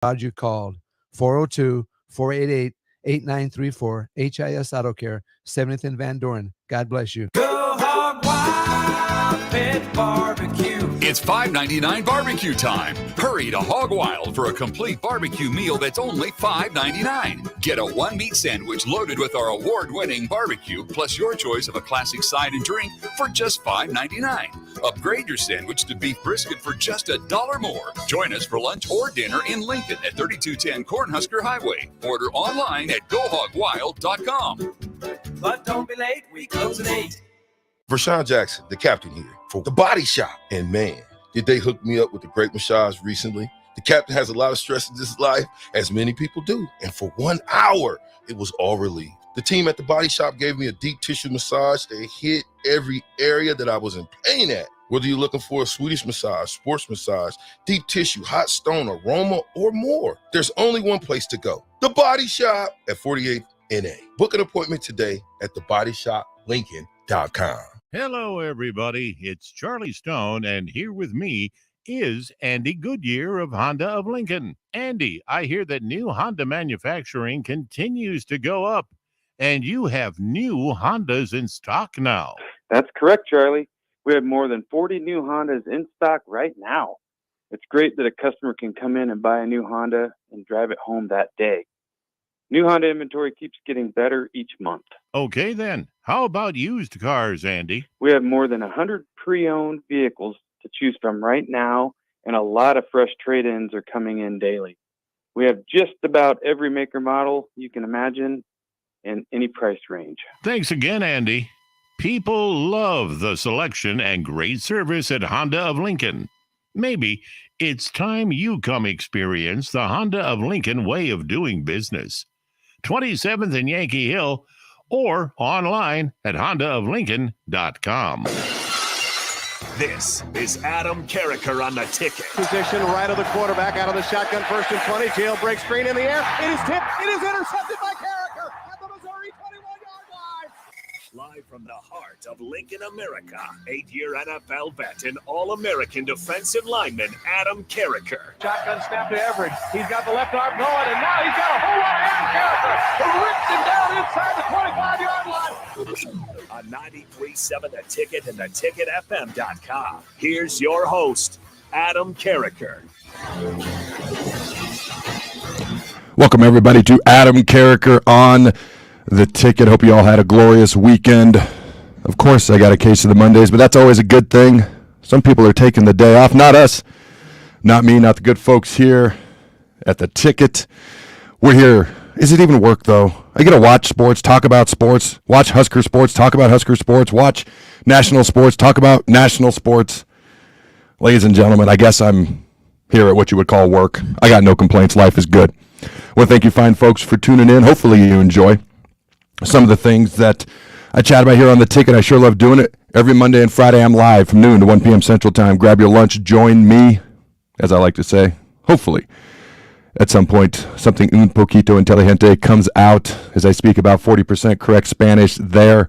Glad you called. 402-488-8934. HIS Auto Care, 70th and Van Doren. God bless you. Go Hog Wild Pit Barbecue. It's $5.99 barbecue time. Hurry to Hog Wild for a complete barbecue meal that's only $5.99. Get a one-meat sandwich loaded with our award-winning barbecue, plus your choice of a classic side and drink for just $5.99. Upgrade your sandwich to beef brisket for just $1 more. Join us for lunch or dinner in Lincoln at 3210 Cornhusker Highway. Order online at GoHogWild.com. But don't be late, we close at 8. Vershawn Jackson, the captain here for The Body Shop. And man, did they hook me up with a great massage recently. The captain has a lot of stress in his life, as many people do. And for 1 hour, it was all relieved. The team at The Body Shop gave me a deep tissue massage that hit every area that I was in pain at. Whether you're looking for a Swedish massage, sports massage, deep tissue, hot stone, aroma, or more, there's only one place to go. The Body Shop at 48th NA. Book an appointment today at thebodyshoplincoln.com. Hello, everybody. It's Charlie Stone, and here with me is Andy Goodyear of Honda of Lincoln. Andy, I hear that new Honda manufacturing continues to go up, and you have new Hondas in stock now. That's correct, Charlie. We have more than 40 new Hondas in stock right now. It's great that a customer can come in and buy a new Honda and drive it home that day. New Honda inventory keeps getting better each month. Okay, then. How about used cars, Andy? We have more than 100 pre-owned vehicles to choose from right now, and a lot of fresh trade-ins are coming in daily. We have just about every maker model you can imagine in any price range. Thanks again, Andy. People love the selection and great service at Honda of Lincoln. Maybe it's time you come experience the Honda of Lincoln way of doing business. 27th and Yankee Hill, or online at hondaoflincoln.com. This is Adam Carriker on the ticket. Position right of the quarterback, out of the shotgun, 1st and 20. Jailbreak screen in the air. It is tipped. It is intercepted by Carriker at the Missouri 21-yard line. Live from the heart of Lincoln, America, 8-year NFL vet and All-American defensive lineman Adam Carriker. Shotgun snap to Everett. He's got the left arm going, and now he's got a whole lot of Adam Carriker who rips him down inside the 25-yard line. On 93.7 The Ticket and theticketfm.com. Here's your host, Adam Carriker. Welcome, everybody, to Adam Carriker on The Ticket. Hope you all had a glorious weekend. Of course, I got a case of the Mondays, but that's always a good thing. Some people are taking the day off. Not us. Not me, not the good folks here at The Ticket. We're here. Is it even work, though? I get to watch sports, talk about sports, watch Husker sports, talk about Husker sports, watch national sports, talk about national sports. Ladies and gentlemen, I guess I'm here at what you would call work. I got no complaints. Life is good. Well, thank you fine folks for tuning in. Hopefully you enjoy some of the things that I chat about here on The Ticket. I sure love doing it. Every Monday and Friday I'm live from noon to 1 p.m. Central Time. Grab your lunch. Join me, as I like to say, hopefully. At some point, something un poquito inteligente comes out as I speak about 40% correct Spanish there.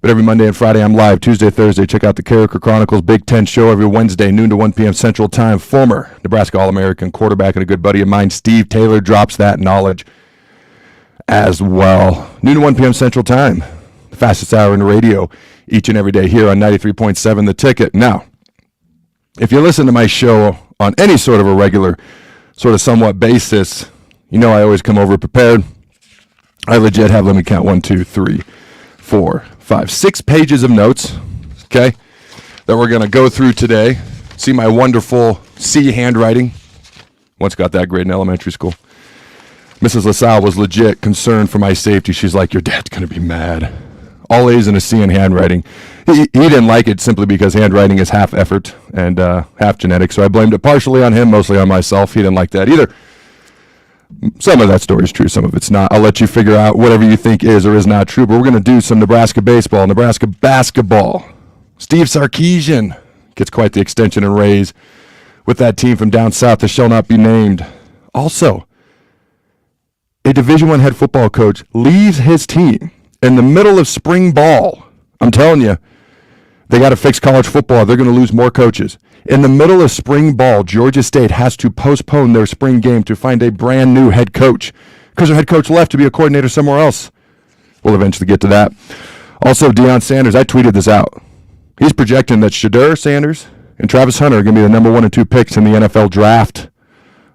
But every Monday and Friday, I'm live. Tuesday, Thursday, check out the Carriker Chronicles Big Ten show every Wednesday, noon to 1 p.m. Central Time. Former Nebraska All-American quarterback and a good buddy of mine, Steve Taylor, drops that knowledge as well. Noon to 1 p.m. Central Time, the fastest hour in radio each and every day here on 93.7 The Ticket. Now, if you listen to my show on any sort of a regular sort of somewhat basis, you know I always come over prepared. I legit have, let me count, 1, 2, 3, 4, 5, 6 pages of notes, okay, that we're going to go through today. See my wonderful C handwriting. Once got that grade in elementary school. Mrs. LaSalle was legit concerned for my safety. She's like, your dad's going to be mad. All A's and a C in handwriting. He didn't like it simply because handwriting is half effort and half genetic, so I blamed it partially on him, mostly on myself. He didn't like that either. Some of that story is true, some of it's not. I'll let you figure out whatever you think is or is not true, but we're going to do some Nebraska baseball, Nebraska basketball. Steve Sarkisian gets quite the extension and raise with that team from down south that shall not be named. Also, a Division I head football coach leaves his team in the middle of spring ball. I'm telling you, They got to fix college football. They're going to lose more coaches. In the middle of spring ball, Georgia State has to postpone their spring game to find a brand new head coach because their head coach left to be a coordinator somewhere else. We'll eventually get to that. Also, Deion Sanders, I tweeted this out. He's projecting that Shedeur Sanders and Travis Hunter are going to be the number 1 and 2 picks in the NFL draft.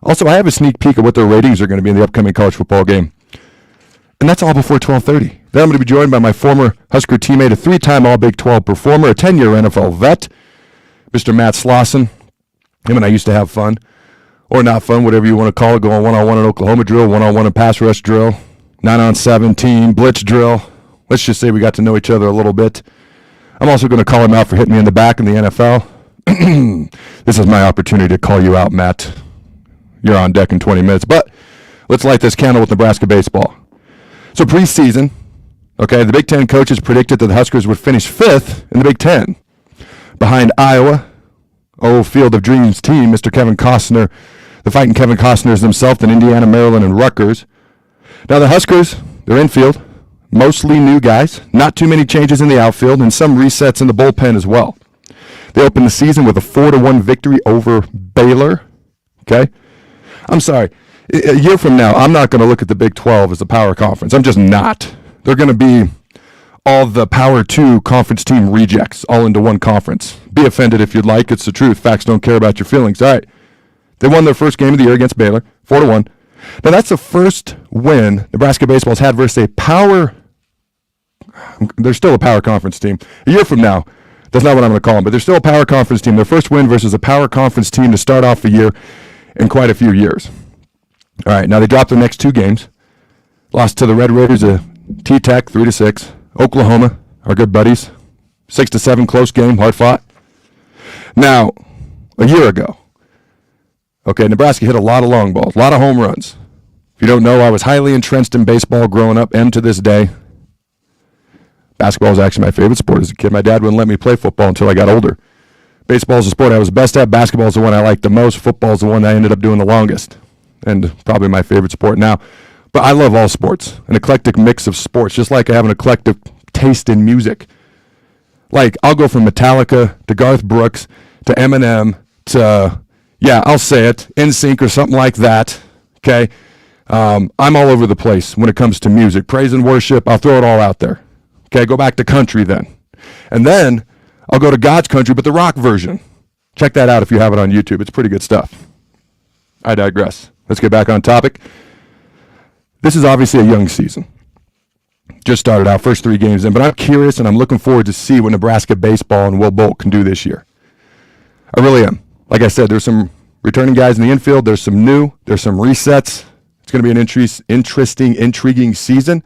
Also, I have a sneak peek of what their ratings are going to be in the upcoming college football game. And that's all before 12:30. Then I'm going to be joined by my former Husker teammate, a 3-time All-Big 12 performer, a 10-year NFL vet, Mr. Matt Slauson. Him and I used to have fun, or not fun, whatever you want to call it, going one-on-one in Oklahoma drill, one-on-one in pass rush drill, 9-on-17, blitz drill. Let's just say we got to know each other a little bit. I'm also going to call him out for hitting me in the back in the NFL. This is my opportunity to call you out, Matt. You're on deck in 20 minutes. But let's light this candle with Nebraska baseball. So preseason, okay, the Big Ten coaches predicted that the Huskers would finish 5th in the Big Ten, behind Iowa, Field of Dreams team, Mr. Kevin Costner, the fighting Kevin Costners themselves, in Indiana, Maryland, and Rutgers. Now the Huskers, they're infield, mostly new guys, not too many changes in the outfield, and some resets in the bullpen as well. They opened the season with a 4-1 victory over Baylor. Okay? I'm sorry. A year from now, I'm not going to look at the Big 12 as a power conference. I'm just not. They're going to be all the Power 2 conference team rejects all into one conference. Be offended if you'd like. It's the truth. Facts don't care about your feelings. All right. They won their first game of the year against Baylor, 4-1. Now, that's the first win Nebraska baseball's had versus a power. They're still a power conference team. A year from now, that's not what I'm going to call them, but they're still a power conference team. Their first win versus a power conference team to start off the year in quite a few years. All right, now they dropped their next 2 games. Lost to the Red Raiders of T-Tech 3-6. Oklahoma, our good buddies, 6-7, close game, hard fought. Now, a year ago, okay, Nebraska hit a lot of long balls, a lot of home runs. If you don't know, I was highly entrenched in baseball growing up and to this day. Basketball was actually my favorite sport as a kid. My dad wouldn't let me play football until I got older. Baseball is the sport I was best at. Basketball is the one I liked the most. Football is the one I ended up doing the longest, and probably my favorite sport now. But I love all sports, an eclectic mix of sports, just like I have an eclectic taste in music. Like, I'll go from Metallica to Garth Brooks to Eminem to, yeah, I'll say it, NSYNC or something like that, okay? I'm all over the place when it comes to music. Praise and worship, I'll throw it all out there. Okay, go back to country then. And then I'll go to God's country, but the rock version. Check that out if you have it on YouTube. It's pretty good stuff. I digress. Let's get back on topic. This is obviously a young season. Just started out, first 3 games in, but I'm curious and I'm looking forward to see what Nebraska baseball and Will Bolt can do this year. I really am. Like I said, there's some returning guys in the infield. There's some new. There's some resets. It's going to be an interesting, intriguing season.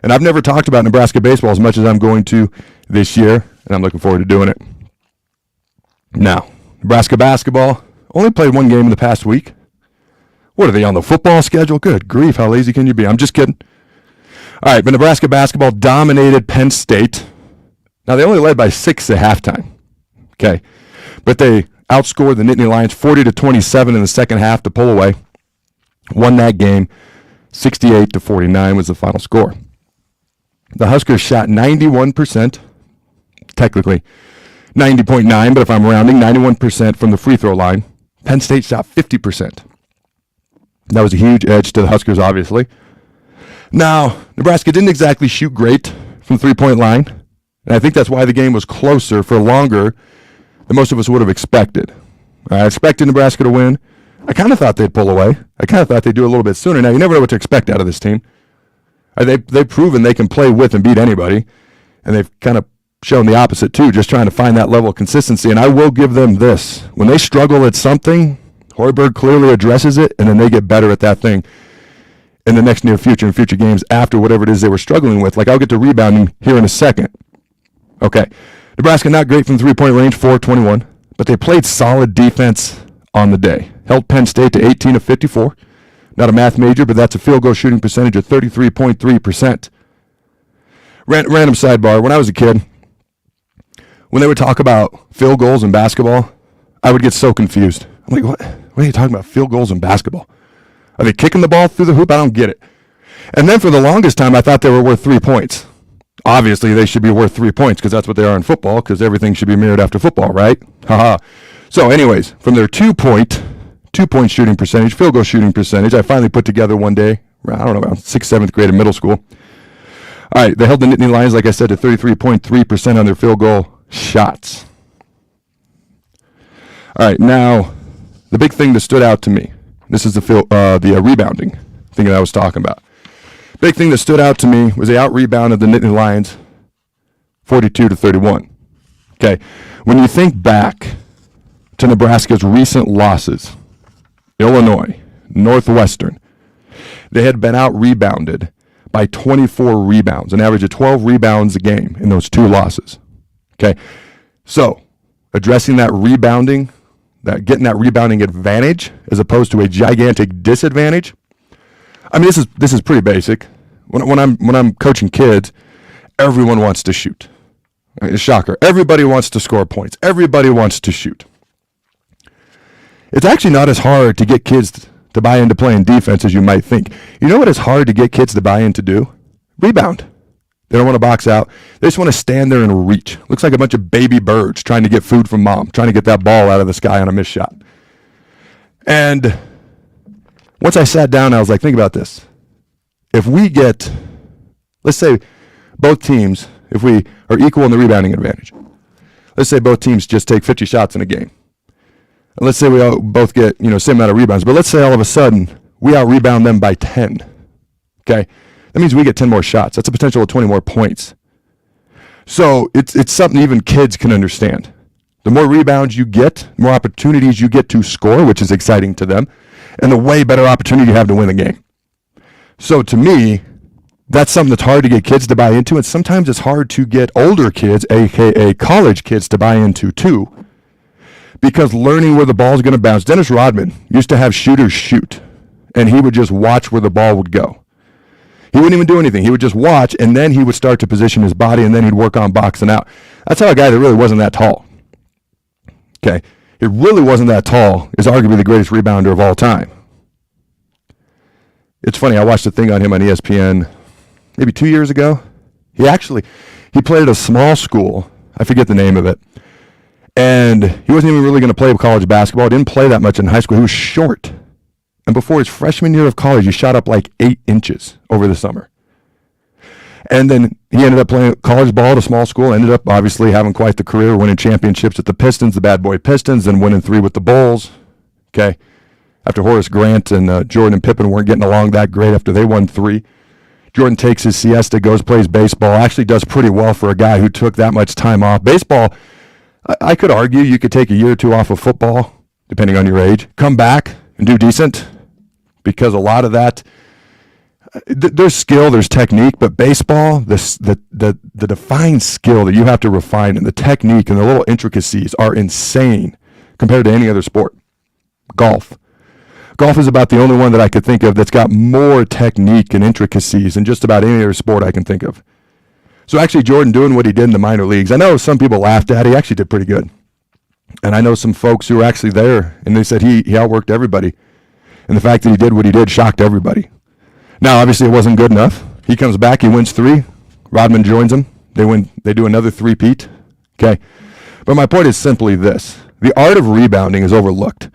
And I've never talked about Nebraska baseball as much as I'm going to this year, and I'm looking forward to doing it. Now, Nebraska basketball only played 1 game in the past week. What are they on the football schedule? Good grief, how lazy can you be? I'm just kidding. All right, but Nebraska basketball dominated Penn State. Now, they only led by 6 at halftime. Okay, but they outscored the Nittany Lions 40-27 in the second half to pull away. Won that game. 68-49 was the final score. The Huskers shot 91%, technically 90.9, but if I'm rounding, 91% from the free throw line. Penn State shot 50%. That was a huge edge to the Huskers, obviously. Now, Nebraska didn't exactly shoot great from the three-point line, and I think that's why the game was closer for longer than most of us would have expected. I expected Nebraska to win. I kind of thought they'd pull away. I kind of thought they'd do a little bit sooner. Now, you never know what to expect out of this team. They've proven they can play with and beat anybody, and they've kind of shown the opposite too, just trying to find that level of consistency. And I will give them this. When they struggle at something, Hoiberg clearly addresses it, and then they get better at that thing in the next near future and future games after whatever it is they were struggling with. Like, I'll get to rebounding here in a second. Okay. Nebraska not great from three-point range, 4-21, but they played solid defense on the day. Held Penn State to 18 of 54. Not a math major, but that's a field goal shooting percentage of 33.3%. Random sidebar. When I was a kid, when they would talk about field goals in basketball, I would get so confused. I'm like, what are you talking about, field goals in basketball? Are they kicking the ball through the hoop? I don't get it. And then for the longest time, I thought they were worth 3 points. Obviously, they should be worth 3 points because that's what they are in football, because everything should be mirrored after football, right? Haha. So anyways, from their two-point shooting percentage, field goal shooting percentage, I finally put together one day, I don't know, around 6th, 7th grade in middle school. All right, they held the Nittany Lions, like I said, to 33.3% on their field goal shots. All right, now, the big thing that stood out to me, this is the rebounding thing that I was talking about. Big thing that stood out to me was they out-rebounded the Nittany Lions 42-31. Okay, when you think back to Nebraska's recent losses, Illinois, Northwestern, they had been out-rebounded by 24 rebounds, an average of 12 rebounds a game in those 2 losses. Okay, so addressing that rebounding, getting that rebounding advantage as opposed to a gigantic disadvantage. I mean, this is pretty basic. When I'm coaching kids, everyone wants to shoot. I mean, shocker. Everybody wants to score points. Everybody wants to shoot. It's actually not as hard to get kids to buy into playing defense as you might think. You know what is hard to get kids to buy into do? Rebound. They don't want to box out. They just want to stand there and reach. Looks like a bunch of baby birds trying to get food from mom, trying to get that ball out of the sky on a missed shot. And once I sat down, I was like, think about this. If we get, let's say both teams, if we are equal in the rebounding advantage, let's say both teams just take 50 shots in a game. And let's say we all both get, same amount of rebounds, but let's say all of a sudden we out-rebound them by 10. Okay? That means we get 10 more shots. That's a potential of 20 more points. So it's something even kids can understand. The more rebounds you get, the more opportunities you get to score, which is exciting to them, and the way better opportunity you have to win the game. So to me, that's something that's hard to get kids to buy into, and sometimes it's hard to get older kids, a.k.a. college kids, to buy into too, because learning where the ball is going to bounce. Dennis Rodman used to have shooters shoot, and he would just watch where the ball would go. He wouldn't even do anything. He would just watch, and then he would start to position his body, and then he'd work on boxing out. That's how a guy that really wasn't that tall. Okay, it really wasn't that tall is arguably the greatest rebounder of all time. It's funny, I watched a thing on him on ESPN maybe 2 years ago. He played at a small school. I forget the name of it. And he wasn't even really going to play college basketball. Didn't play that much in high school. He was short. And before his freshman year of college, he shot up like 8 inches over the summer. And then he ended up playing college ball at a small school, ended up obviously having quite the career, winning championships at the Pistons, the bad boy Pistons, and winning 3 with the Bulls. Okay. After Horace Grant and Jordan and Pippen weren't getting along that great after they won 3. Jordan takes his siesta, goes, plays baseball, actually does pretty well for a guy who took that much time off. Baseball, I could argue you could take a year or 2 off of football, depending on your age, come back and do decent, because a lot of that, there's skill, there's technique, but baseball, the defined skill that you have to refine and the technique and the little intricacies are insane compared to any other sport. Golf is about the only one that I could think of that's got more technique and intricacies than just about any other sport I can think of. So actually Jordan doing what he did in the minor leagues, I know some people laughed at it. He actually did pretty good. And I know some folks who were actually there, and they said he outworked everybody. And the fact that he did what he did shocked everybody. Now, obviously, it wasn't good enough. He comes back, he wins 3. Rodman joins him. They do another 3-peat. Okay? But my point is simply this. The art of rebounding is overlooked.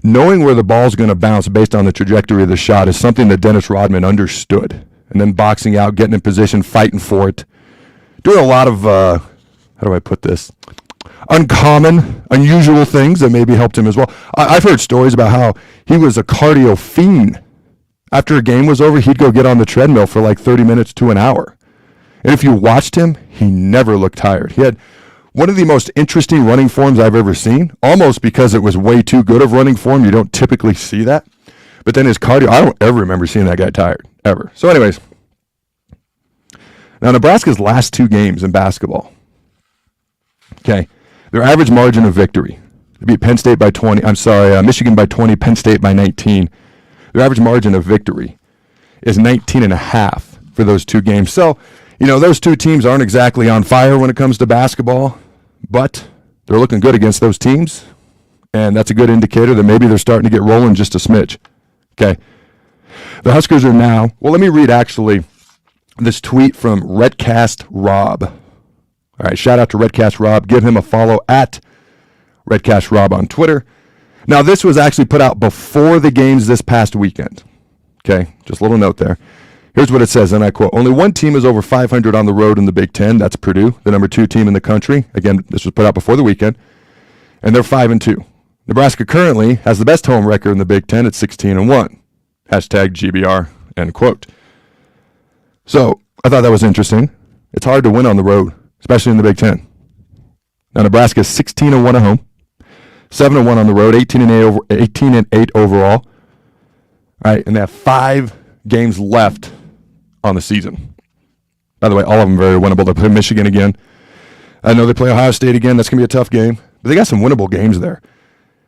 Knowing where the ball's going to bounce based on the trajectory of the shot is something that Dennis Rodman understood. And then boxing out, getting in position, fighting for it. Doing a lot of, how do I put this? Uncommon, unusual things that maybe helped him as well. I've heard stories about how he was a cardio fiend. After a game was over, he'd go get on the treadmill for like 30 minutes to an hour. And if you watched him, he never looked tired. He had one of the most interesting running forms I've ever seen, almost because it was way too good of running form. You don't typically see that. But then his cardio, I don't ever remember seeing that guy tired, ever. So anyways, now Nebraska's last 2 games in basketball, okay, their average margin of victory, they beat Penn State by 20, Michigan by 20, Penn State by 19. Their average margin of victory is 19.5 for those 2 games. So, those 2 teams aren't exactly on fire when it comes to basketball, but they're looking good against those teams, and that's a good indicator that maybe they're starting to get rolling just a smidge. Okay. The Huskers are now, well, let me read actually this tweet from Redcast Rob. All right, shout out to Redcast Rob. Give him a follow at Redcast Rob on Twitter. Now, this was actually put out before the games this past weekend. Okay, just a little note there. Here's what it says, and I quote, "Only one team is over 500 on the road in the Big Ten. That's Purdue, the number 2 team in the country." Again, this was put out before the weekend, and they're 5-2. Nebraska currently has the best home record in the Big Ten at 16-1. Hashtag GBR, end quote. So I thought that was interesting. It's hard to win on the road, especially in the Big Ten. Now, Nebraska is 16-1 at home, 7-1 on the road, 18-8 overall. All right, and they have 5 games left on the season. By the way, all of them very winnable. They play Michigan again. I know they play Ohio State again. That's going to be a tough game. But they got some winnable games there.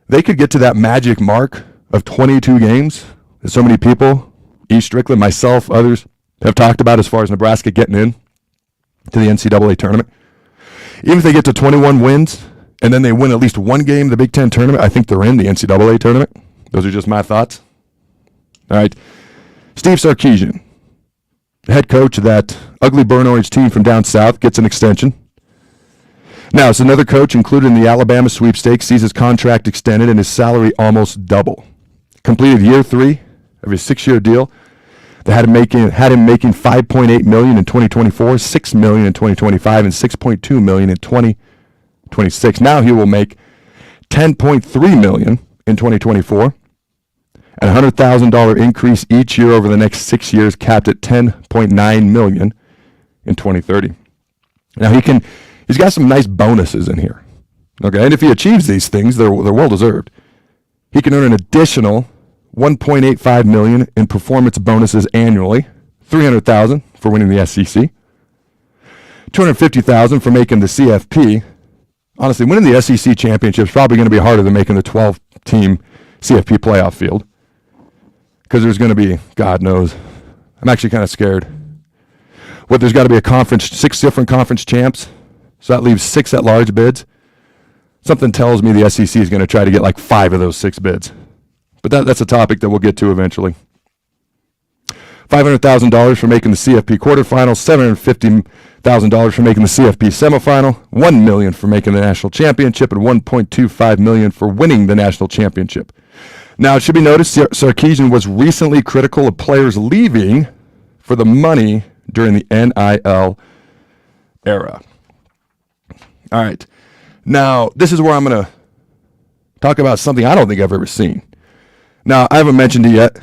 They could get to that magic mark of 22 games that so many people, E. Strickland, myself, others, have talked about as far as Nebraska getting in to the NCAA tournament. Even if they get to 21 wins and then they win at least one game in the Big Ten tournament, I think they're in the NCAA tournament. Those are just my thoughts. All right. Steve Sarkisian, the head coach of that ugly burnt orange team from down south, gets an extension. Now, it's another coach included in the Alabama sweepstakes, sees his contract extended and his salary almost double. Completed year 3 of his 6-year deal that had him making $5.8 million in 2024, $6 million in 2025, and $6.2 million in 2026. Now he will make $10.3 million in 2024. And a $100,000 increase each year over the next 6 years, capped at $10.9 million in 2030. Now he's got some nice bonuses in here. Okay, and if he achieves these things, they're well deserved. He can earn an additional $1.85 million in performance bonuses annually, $300,000 for winning the SEC, $250,000 for making the CFP. Honestly, winning the SEC championship is probably going to be harder than making the 12-team CFP playoff field. Because there's going to be, God knows, I'm actually kind of scared. There's got to be a conference, 6 different conference champs, so that leaves 6 at-large bids. Something tells me the SEC is going to try to get like 5 of those 6 bids. But that's a topic that we'll get to eventually. $500,000 for making the CFP quarterfinal, $750,000 for making the CFP semifinal, $1 million for making the national championship, and $1.25 million for winning the national championship. Now, it should be noticed Sarkisian was recently critical of players leaving for the money during the NIL era. All right. Now, this is where I'm going to talk about something I don't think I've ever seen. Now, I haven't mentioned it yet.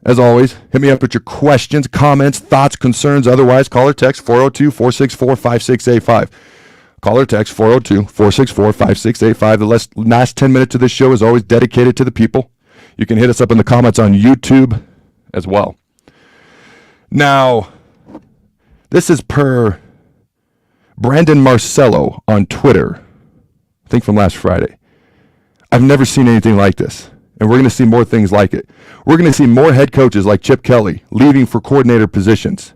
As always, hit me up with your questions, comments, thoughts, concerns. Otherwise, call or text 402-464-5685. Call or text 402-464-5685. The last 10 minutes of this show is always dedicated to the people. You can hit us up in the comments on YouTube as well. Now, this is per Brandon Marcello on Twitter, I think from last Friday. I've never seen anything like this, and we're going to see more things like it. We're going to see more head coaches like Chip Kelly leaving for coordinator positions,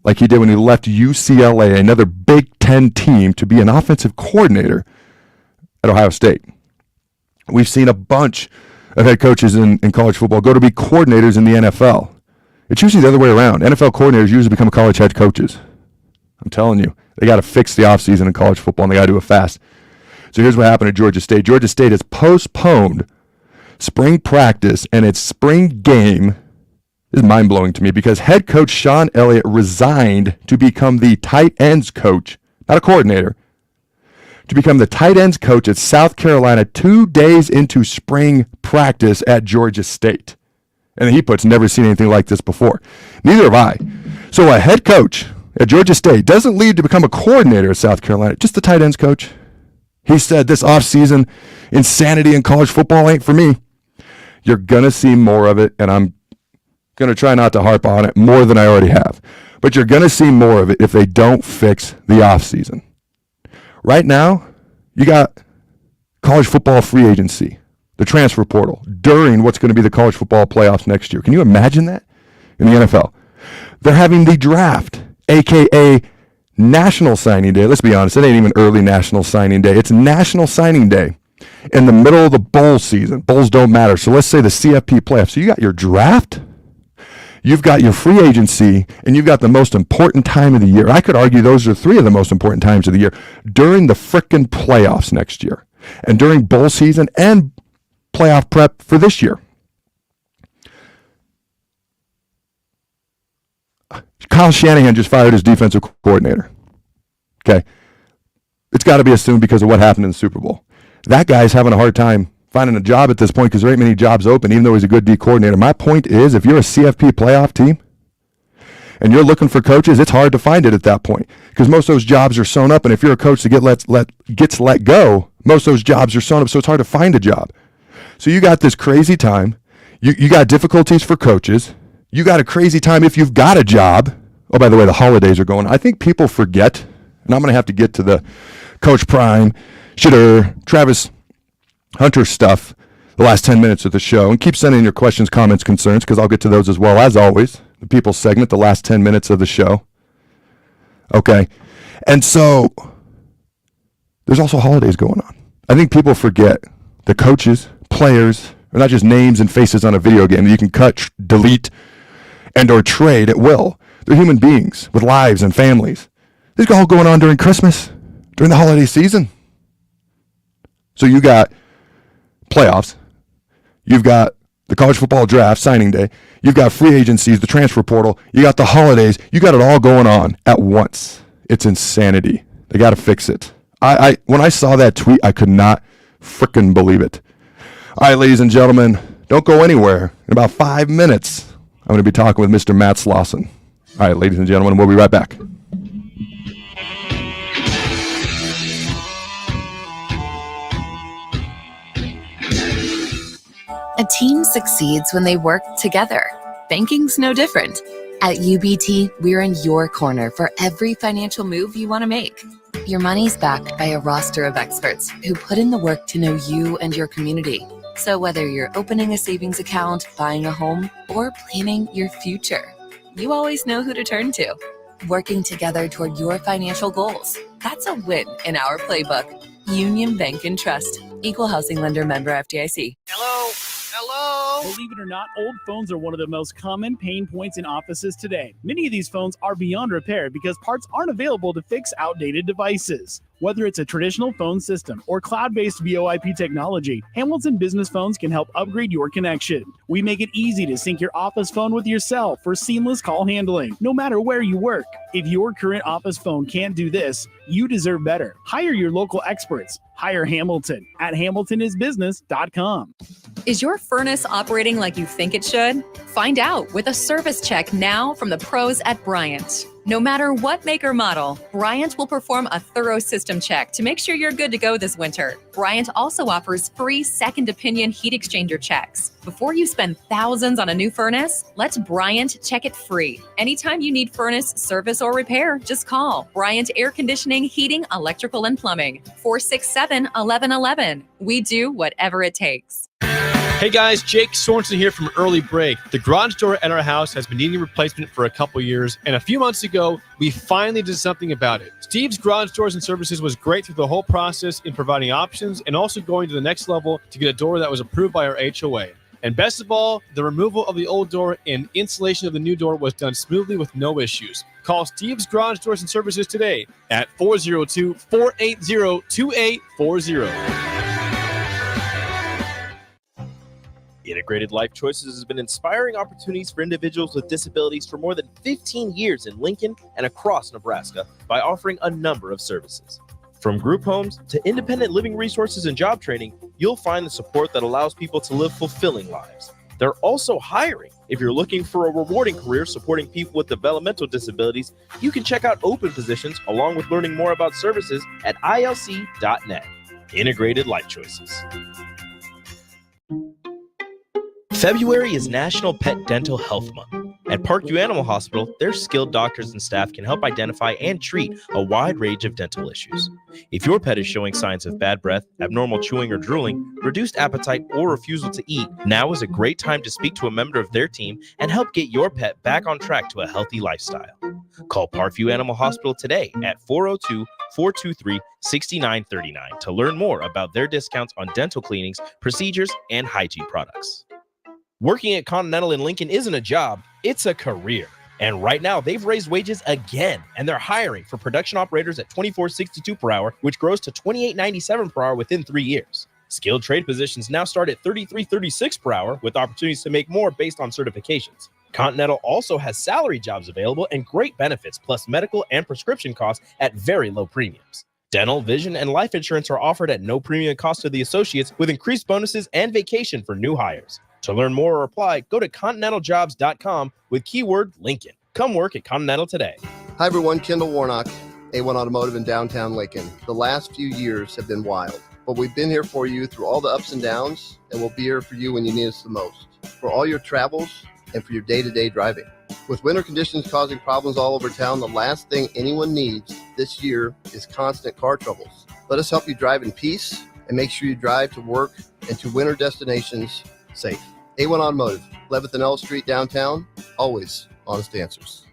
like he did when he left UCLA, another Big Ten team, to be an offensive coordinator at Ohio State. We've seen a bunch of head coaches in college football go to be coordinators in the NFL. It's usually the other way around. NFL coordinators usually become college head coaches. I'm telling you, they got to fix the offseason in college football, and they got to do it fast. So here's what happened at Georgia State. Georgia State has postponed spring practice, and its spring game is mind-blowing to me because head coach Sean Elliott resigned to become the tight ends coach, not a coordinator, to become the tight ends coach at South Carolina 2 days into spring practice at Georgia State. And he puts, never seen anything like this before. Neither have I. So a head coach at Georgia State doesn't leave to become a coordinator at South Carolina, just the tight ends coach. He said this offseason insanity in college football ain't for me. You're going to see more of it, and I'm going to try not to harp on it more than I already have. But you're going to see more of it if they don't fix the offseason. Right now, you got college football free agency, the transfer portal, during what's going to be the college football playoffs next year. Can you imagine that in the NFL? They're having the draft, a.k.a. National Signing Day. Let's be honest, it ain't even early National Signing Day. It's National Signing Day in the middle of the bowl season. Bowls don't matter. So let's say the CFP playoffs. So you got your draft, You've got your free agency, and you've got the most important time of the year. I could argue those are three of the most important times of the year during the frickin' playoffs next year and during bowl season and playoff prep for this year. Kyle Shanahan just fired his defensive coordinator. Okay. It's got to be assumed because of what happened in the Super Bowl. That guy's having a hard time finding a job at this point because there ain't many jobs open, even though he's a good D coordinator. My point is, if you're a CFP playoff team and you're looking for coaches, it's hard to find it at that point because most of those jobs are sewn up. And if you're a coach that gets let go, most of those jobs are sewn up, so it's hard to find a job. So you got this crazy time. You got difficulties for coaches. You got a crazy time if you've got a job. Oh, by the way, the holidays are going. I think people forget, and I'm going to have to get to the Coach Prime, Shitter, Travis Hunter stuff the last 10 minutes of the show. And keep sending your questions, comments, concerns, because I'll get to those as well, as always. The people segment, the last 10 minutes of the show. Okay. And so there's also holidays going on. I think people forget the coaches, players, are not just names and faces on a video game that you can cut, delete, and or trade at will. They're human beings with lives and families. This is all going on during Christmas, during the holiday season. So you got playoffs, you've got the college football draft, signing day, you've got free agencies, the transfer portal, you got the holidays, you got it all going on at once. It's insanity. They got to fix it. When I saw that tweet, I could not frickin' believe it. All right, ladies and gentlemen, don't go anywhere. In about 5 minutes, I'm going to be talking with Mr. Matt Slauson. All right, ladies and gentlemen, we'll be right back. A team succeeds when they work together. Banking's no different. At UBT, we're in your corner for every financial move you want to make. Your money's backed by a roster of experts who put in the work to know you and your community. So whether you're opening a savings account, buying a home, or planning your future, you always know who to turn to. Working together toward your financial goals. That's a win in our playbook. Union Bank and Trust. Equal housing lender, member FDIC. Hello? Believe it or not, old phones are one of the most common pain points in offices today. Many of these phones are beyond repair because parts aren't available to fix outdated devices. Whether it's a traditional phone system or cloud-based VoIP technology, Hamilton Business Phones can help upgrade your connection. We make it easy to sync your office phone with your cell for seamless call handling, no matter where you work. If your current office phone can't do this, you deserve better. Hire your local experts. Hire Hamilton at hamiltonisbusiness.com. Is your furnace operating like you think it should? Find out with a service check now from the pros at Bryant. No matter what make or model, Bryant will perform a thorough system check to make sure you're good to go this winter. Bryant also offers free second opinion heat exchanger checks. Before you spend thousands on a new furnace, let Bryant check it free. Anytime you need furnace service or repair, just call Bryant Air Conditioning, Heating, Electrical, and Plumbing, 467-1111. We do whatever it takes. Hey guys, Jake Sorensen here from Early Break. The garage door at our house has been needing replacement for a couple years, and a few months ago, we finally did something about it. Steve's Garage Doors and Services was great through the whole process in providing options and also going to the next level to get a door that was approved by our HOA. And best of all, the removal of the old door and installation of the new door was done smoothly with no issues. Call Steve's Garage Doors and Services today at 402-480-2840. Integrated Life Choices has been inspiring opportunities for individuals with disabilities for more than 15 years in Lincoln and across Nebraska by offering a number of services. From group homes to independent living resources and job training, you'll find the support that allows people to live fulfilling lives. They're also hiring. If you're looking for a rewarding career supporting people with developmental disabilities, you can check out open positions along with learning more about services at ilc.net. Integrated Life Choices. February is National Pet Dental Health Month. At Parkview Animal Hospital, their skilled doctors and staff can help identify and treat a wide range of dental issues. If your pet is showing signs of bad breath, abnormal chewing or drooling, reduced appetite, or refusal to eat, now is a great time to speak to a member of their team and help get your pet back on track to a healthy lifestyle. Call Parkview Animal Hospital today at 402-423-6939 to learn more about their discounts on dental cleanings, procedures, and hygiene products. Working at Continental in Lincoln isn't a job, it's a career. And right now, they've raised wages again, and they're hiring for production operators at $24.62 per hour, which grows to $28.97 per hour within 3 years. Skilled trade positions now start at $33.36 per hour, with opportunities to make more based on certifications. Continental also has salary jobs available and great benefits, plus medical and prescription costs at very low premiums. Dental, vision, and life insurance are offered at no premium cost to the associates, with increased bonuses and vacation for new hires. To learn more or apply, go to continentaljobs.com with keyword Lincoln. Come work at Continental today. Hi, everyone. Kendall Warnock, A1 Automotive in downtown Lincoln. The last few years have been wild, but we've been here for you through all the ups and downs, and we'll be here for you when you need us the most, for all your travels and for your day-to-day driving. With winter conditions causing problems all over town, the last thing anyone needs this year is constant car troubles. Let us help you drive in peace and make sure you drive to work and to winter destinations safe. A1 Automotive, 11th and L Street downtown, always honest answers.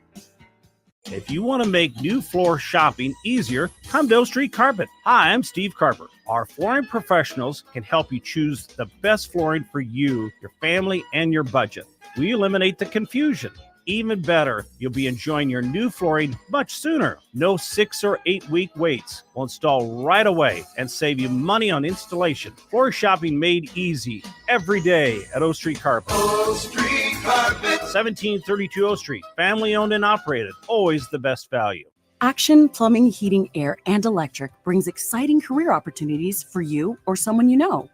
If you want to make new floor shopping easier, come to O Street Carpet. Hi, I'm Steve Carper. Our flooring professionals can help you choose the best flooring for you, your family, and your budget. We eliminate the confusion. Even better, you'll be enjoying your new flooring much sooner. No 6 or 8 week waits. We'll install right away and save you money on installation. Floor shopping made easy every day at O Street Carpet. O Street Carpet. 1732 O Street. Family owned and operated. Always the best value. Action Plumbing, Heating, Air, and Electric brings exciting career opportunities for you or someone you know.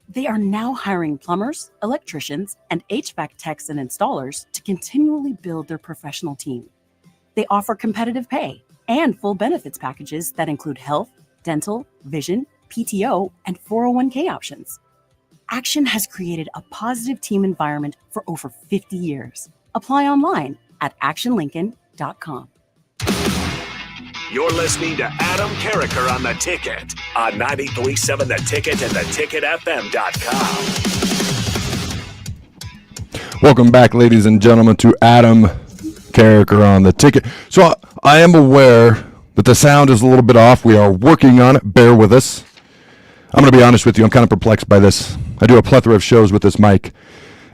They are now hiring plumbers, electricians, and HVAC techs and installers to continually build their professional team. They offer competitive pay and full benefits packages that include health, dental, vision, PTO, and 401k options. Action has created a positive team environment for over 50 years. Apply online at actionlincoln.com. You're listening to Adam Carriker on The Ticket on 93.7 The Ticket and theticketfm.com. Welcome back, ladies and gentlemen, to Adam Carriker on The Ticket. So I am aware that the sound is a little bit off. We are working on it. Bear with us. I'm going to be honest with you. I'm kind of perplexed by this. I do a plethora of shows with this mic,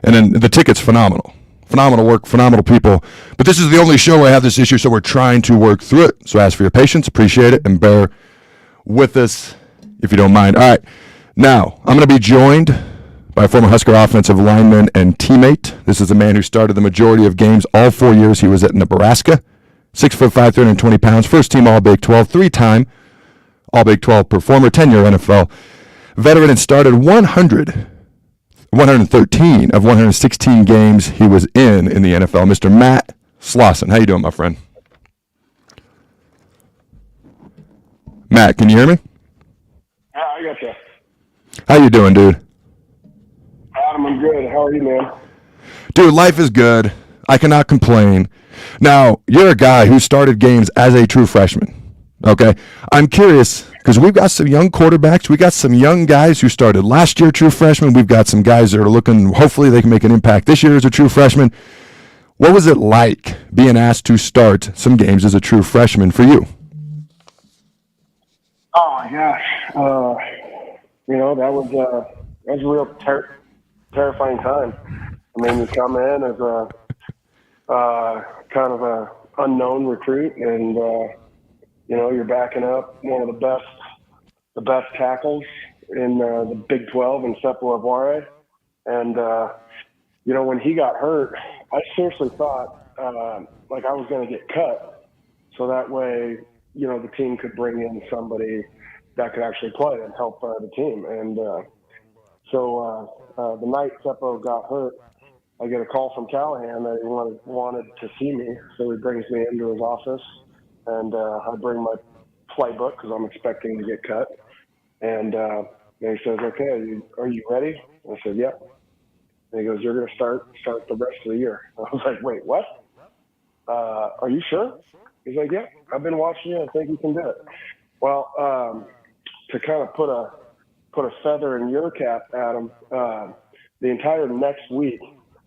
and then The Ticket's phenomenal. Phenomenal work, phenomenal people. But this is the only show where I have this issue, so we're trying to work through it. So ask for your patience, appreciate it, and bear with us if you don't mind. All right, now I'm going to be joined by a former Husker offensive lineman and teammate. This is a man who started the majority of games all 4 years he was at Nebraska. 6'5", 320 pounds, first team All-Big 12, three-time All-Big 12 performer, 10-year NFL veteran, and started 113 of 116 games he was in the NFL. Mr. Matt Slauson. How you doing, my friend? Matt, can you hear me? Yeah, I got you. How you doing, dude? Adam, I'm good. How are you, man? Dude, life is good. I cannot complain. Now, you're a guy who started games as a true freshman. Okay? I'm curious, because we've got some young quarterbacks. We got some young guys who started last year true freshmen. We've got some guys that are looking, hopefully they can make an impact this year as a true freshman. What was it like being asked to start some games as a true freshman for you? Oh, my gosh. That was a real terrifying time. I mean, you come in as a kind of a unknown recruit, and you're backing up one of the best tackles in the Big 12 in Sepo Aguare. And, when he got hurt, I seriously thought like I was going to get cut. So that way, the team could bring in somebody that could actually play and help the team. And so the night Sepo got hurt, I get a call from Callahan that he wanted to see me. So he brings me into his office, and I bring my playbook because I'm expecting to get cut. And he says, "Okay, are you ready?" I said, "Yep." And he goes, "You're going to start the rest of the year." I was like, "Wait, what? Are you sure?" He's like, "Yeah, I've been watching you. I think you can do it." Well, to kind of put a feather in your cap, Adam, the entire next week,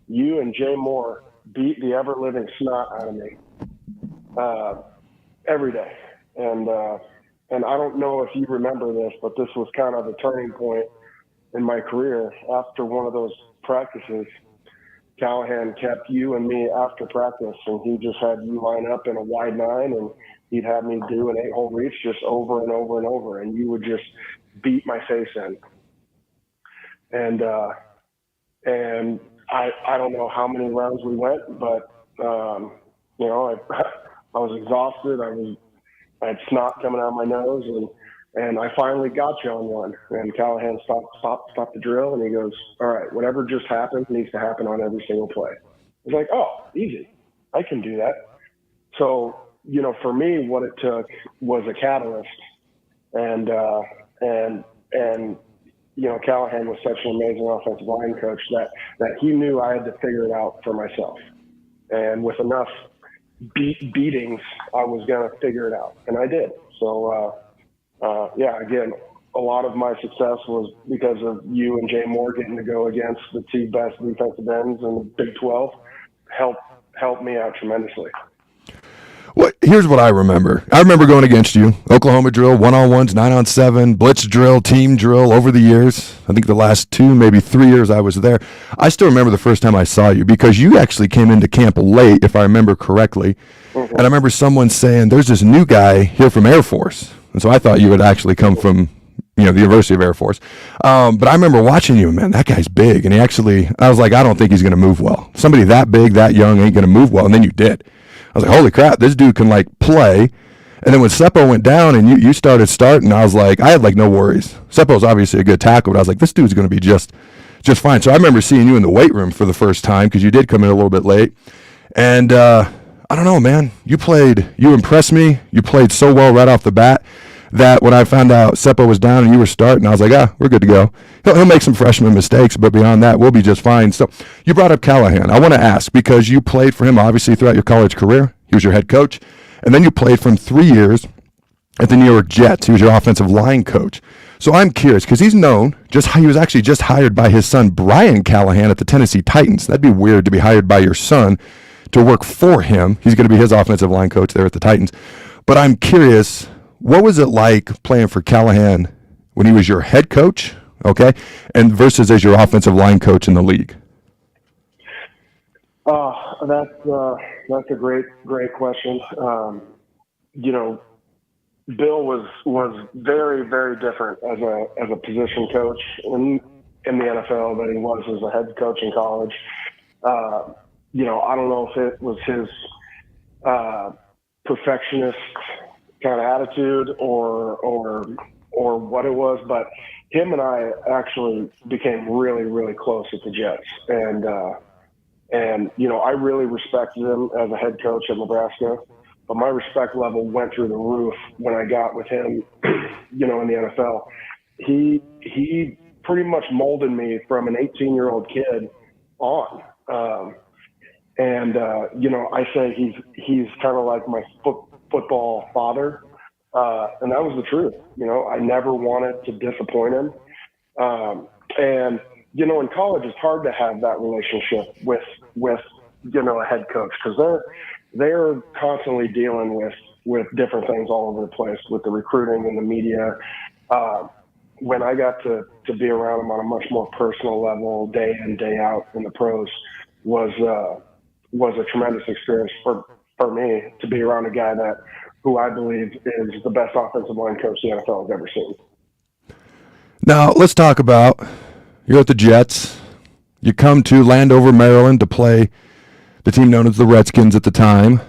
you and Jay Moore beat the ever-living snot out of me every day. And I don't know if you remember this, but this was kind of a turning point in my career. After one of those practices, Callahan kept you and me after practice, and he just had you line up in a wide 9, and he'd have me do an 8-hole reach just over and over and over, and you would just beat my face in. And I don't know how many rounds we went, but you know, I was exhausted. I had snot coming out of my nose, and I finally got you on one. And Callahan stopped the drill, and he goes, "All right, whatever just happened needs to happen on every single play." I was like, "Oh, easy, I can do that." So, you know, for me, what it took was a catalyst, and you know, Callahan was such an amazing offensive line coach that he knew I had to figure it out for myself, and with enough beatings, I was going to figure it out, and I did. So, yeah, again, a lot of my success was because of you and Jay Moore getting to go against the 2 best defensive ends in the Big 12. Helped me out tremendously. Here's what I remember. I remember going against you. Oklahoma drill, 1-on-1s, 9-on-7, blitz drill, team drill over the years. I think the last 2, maybe 3 years I was there. I still remember the first time I saw you because you actually came into camp late, if I remember correctly. Mm-hmm. And I remember someone saying, there's this new guy here from Air Force. And so I thought you had actually come from, you know, the University of Air Force. But I remember watching you, man, that guy's big. And I was like, I don't think he's going to move well. Somebody that big, that young ain't going to move well. And then you did. I was like, holy crap, this dude can, like, play. And then when Seppo went down and you started starting, I was like, I had, like, no worries. Seppo's obviously a good tackle, but I was like, this dude's going to be just fine. So I remember seeing you in the weight room for the first time because you did come in a little bit late. And I don't know, man. You impressed me. You played so well right off the bat that when I found out Seppo was down and you were starting, I was like, we're good to go. He'll make some freshman mistakes, but beyond that, we'll be just fine. So you brought up Callahan. I want to ask, because you played for him, obviously, throughout your college career. He was your head coach. And then you played for him 3 years at the New York Jets. He was your offensive line coach. So I'm curious, because he's known, he was actually just hired by his son, Brian Callahan, at the Tennessee Titans. That'd be weird to be hired by your son to work for him. He's going to be his offensive line coach there at the Titans. But I'm curious, what was it like playing for Callahan when he was your head coach, okay, and versus as your offensive line coach in the league? That's a great question. You know, Bill was very, very different as a position coach in the NFL than he was as a head coach in college. You know, I don't know if it was his perfectionist kind of attitude or what it was, but him and I actually became really, really close at the Jets. And you know, I really respected him as a head coach at Nebraska, but my respect level went through the roof when I got with him, you know, in the NFL. He pretty much molded me from an 18-year-old kid on. You know, I say he's kind of like my football father. And that was the truth. You know, I never wanted to disappoint him. And, you know, in college, it's hard to have that relationship with you know, a head coach, because they're constantly dealing with different things all over the place with the recruiting and the media. When I got to be around him on a much more personal level, day in, day out in the pros, was a tremendous experience for me to be around a guy who I believe is the best offensive line coach the NFL has ever seen. Now, let's talk about, you're at the Jets. You come to Landover, Maryland to play the team known as the Redskins at the time.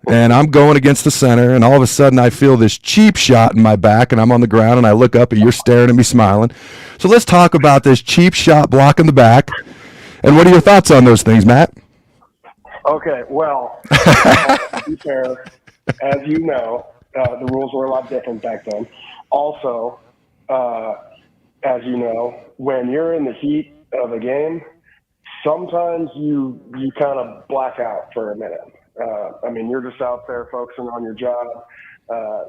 And I'm going against the center, and all of a sudden I feel this cheap shot in my back, and I'm on the ground, and I look up, and you're staring at me smiling. So let's talk about this cheap shot block in the back. And what are your thoughts on those things, Matt? Okay, well, to be fair, as you know, the rules were a lot different back then. Also, as you know, when you're in the heat of a game, sometimes you kind of black out for a minute. I mean, you're just out there focusing on your job.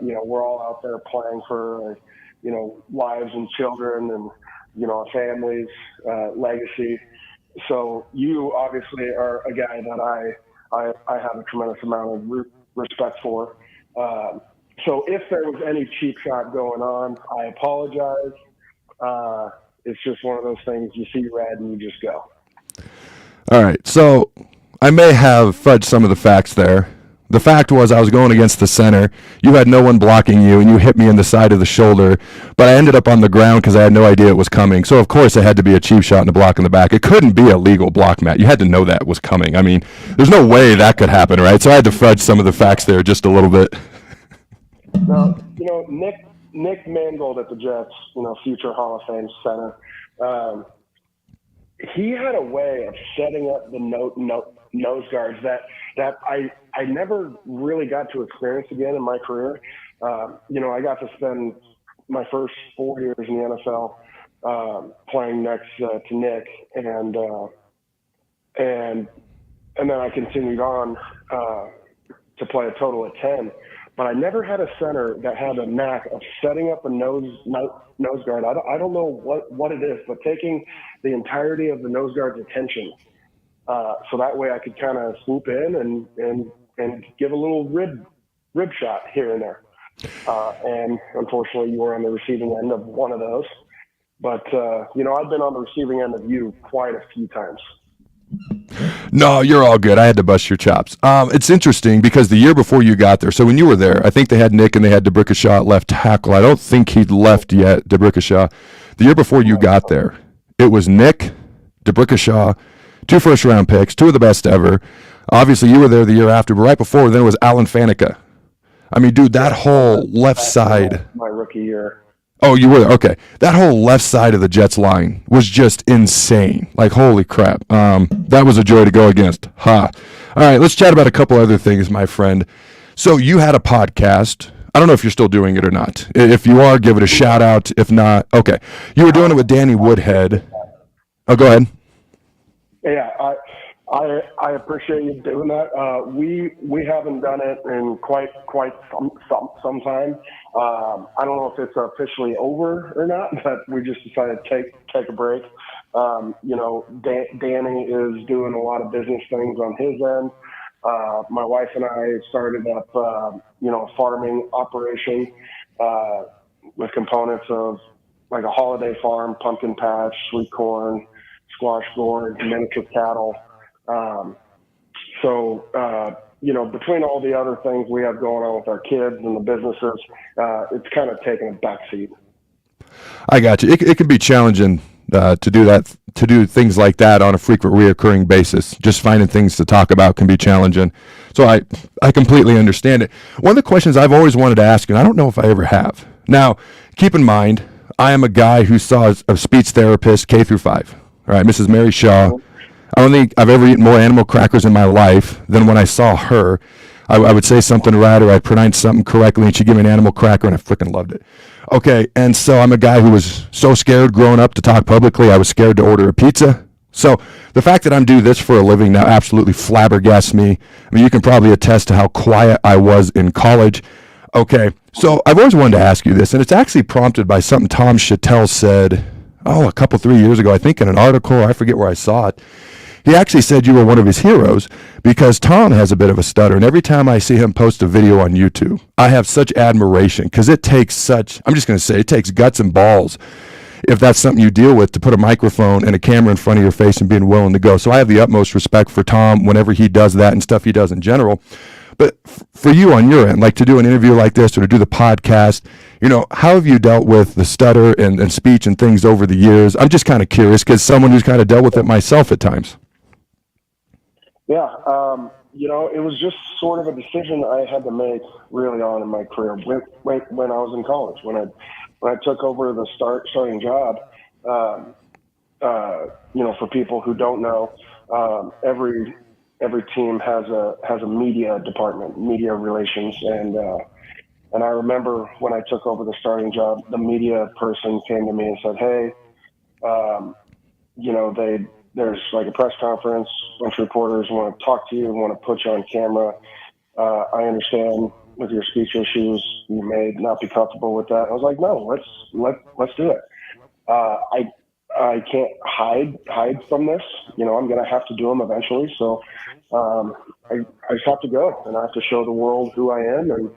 You know, we're all out there playing for, you know, lives and children and, you know, families, legacy. So you obviously are a guy that I have a tremendous amount of respect for. So if there was any cheap shot going on, I apologize. It's just one of those things, you see red and you just go. All right, so I may have fudged some of the facts there. The fact was I was going against the center. You had no one blocking you, and you hit me in the side of the shoulder. But I ended up on the ground because I had no idea it was coming. So, of course, it had to be a cheap shot and a block in the back. It couldn't be a legal block, Matt. You had to know that was coming. I mean, there's no way that could happen, right? So I had to fudge some of the facts there just a little bit. Now, Nick Mangold at the Jets, future Hall of Fame center, he had a way of setting up the nose guards that I never really got to experience again in my career. I got to spend my first 4 years in the NFL playing next to Nick, and then I continued on to play a total of 10. But I never had a center that had a knack of setting up a nose guard. I don't know what it is, but taking the entirety of the nose guard's attention, so that way I could kind of swoop in and give a little rib shot here and there. And unfortunately, you were on the receiving end of one of those. But I've been on the receiving end of you quite a few times. No, you're all good. I had to bust your chops. It's interesting because the year before you got there, so when you were there, I think they had Nick and they had DeBrickashaw at left tackle. I don't think he'd left yet, DeBrickashaw. The year before you got there, it was Nick, DeBrickashaw, 2 first-round picks, 2 of the best ever. Obviously, you were there the year after, but right before then it was Alan Faneca. I mean, dude, that whole left side. My rookie year. Oh, you were there. Okay. That whole left side of the Jets line was just insane. Like, holy crap. That was a joy to go against. Ha. All right, let's chat about a couple other things, my friend. So you had a podcast. I don't know if you're still doing it or not. If you are, give it a shout out. If not, okay. You were doing it with Danny Woodhead. Oh, go ahead. Yeah, I appreciate you doing that. We haven't done it in quite some time. I don't know if it's officially over or not, but we just decided to take a break. Danny is doing a lot of business things on his end. My wife and I started up, a farming operation with components of like a holiday farm, pumpkin patch, sweet corn, squash gourd, miniature cattle. Between all the other things we have going on with our kids and the businesses, it's kind of taking a backseat. I got you. It can be challenging to do things like that on a frequent, reoccurring basis. Just finding things to talk about can be challenging. So I completely understand it. One of the questions I've always wanted to ask, and I don't know if I ever have. Now, keep in mind, I am a guy who saw a speech therapist K through 5. All right, Mrs. Mary Shaw. I don't think I've ever eaten more animal crackers in my life than when I saw her. I would say something right or I'd pronounce something correctly and she'd give me an animal cracker and I freaking loved it. Okay, and so I'm a guy who was so scared growing up to talk publicly. I was scared to order a pizza. So the fact that I'm doing this for a living now absolutely flabbergasts me. I mean, you can probably attest to how quiet I was in college. Okay, so I've always wanted to ask you this, and it's actually prompted by something Tom Chattel said, a couple, 3 years ago, I think in an article, I forget where I saw it. He actually said you were one of his heroes because Tom has a bit of a stutter, and every time I see him post a video on YouTube, I have such admiration because it takes it takes guts and balls, if that's something you deal with, to put a microphone and a camera in front of your face and being willing to go. So I have the utmost respect for Tom whenever he does that and stuff he does in general. But for you on your end, like to do an interview like this or to do the podcast, how have you dealt with the stutter and speech and things over the years? I'm just kind of curious because someone who's kind of dealt with it myself at times. Yeah, it was just sort of a decision I had to make really on in my career when I was in college. When I took over the starting job, for people who don't know, every team has a media department, media relations, and I remember when I took over the starting job, the media person came to me and said, "Hey, there's like a press conference, a bunch of reporters want to talk to you, want to put you on camera. I understand with your speech issues, you may not be comfortable with that." I was like, "No, let's do it. I can't hide from this. I'm going to have to do them eventually. So I just have to go, and I have to show the world who I am, and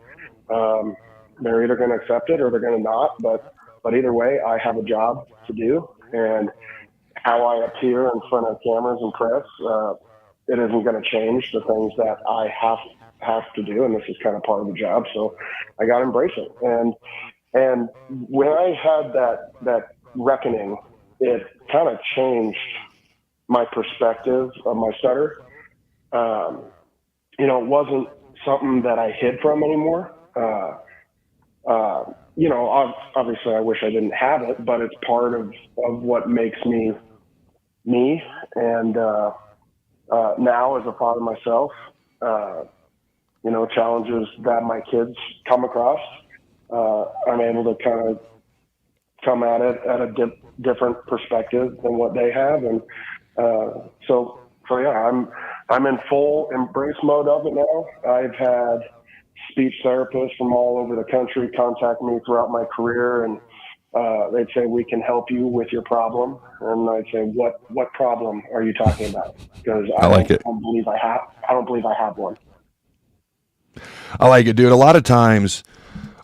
they're either going to accept it or they're going to not. But either way, I have a job to do, and how I appear in front of cameras and press. It isn't going to change the things that I have to do, and this is kind of part of the job. So I got to embrace it. And when I had that reckoning, it kind of changed my perspective of my stutter. It wasn't something that I hid from anymore. Obviously I wish I didn't have it, but it's part of what makes me me. And now as a father myself, challenges that my kids come across, I'm able to kind of come at it at a different perspective than what they have. And so yeah, I'm in full embrace mode of it now. I've had speech therapists from all over the country contact me throughout my career, and they'd say, "We can help you with your problem." And I'd say, what problem are you talking about? Because I don't believe I have one. I like it, dude. A lot of times,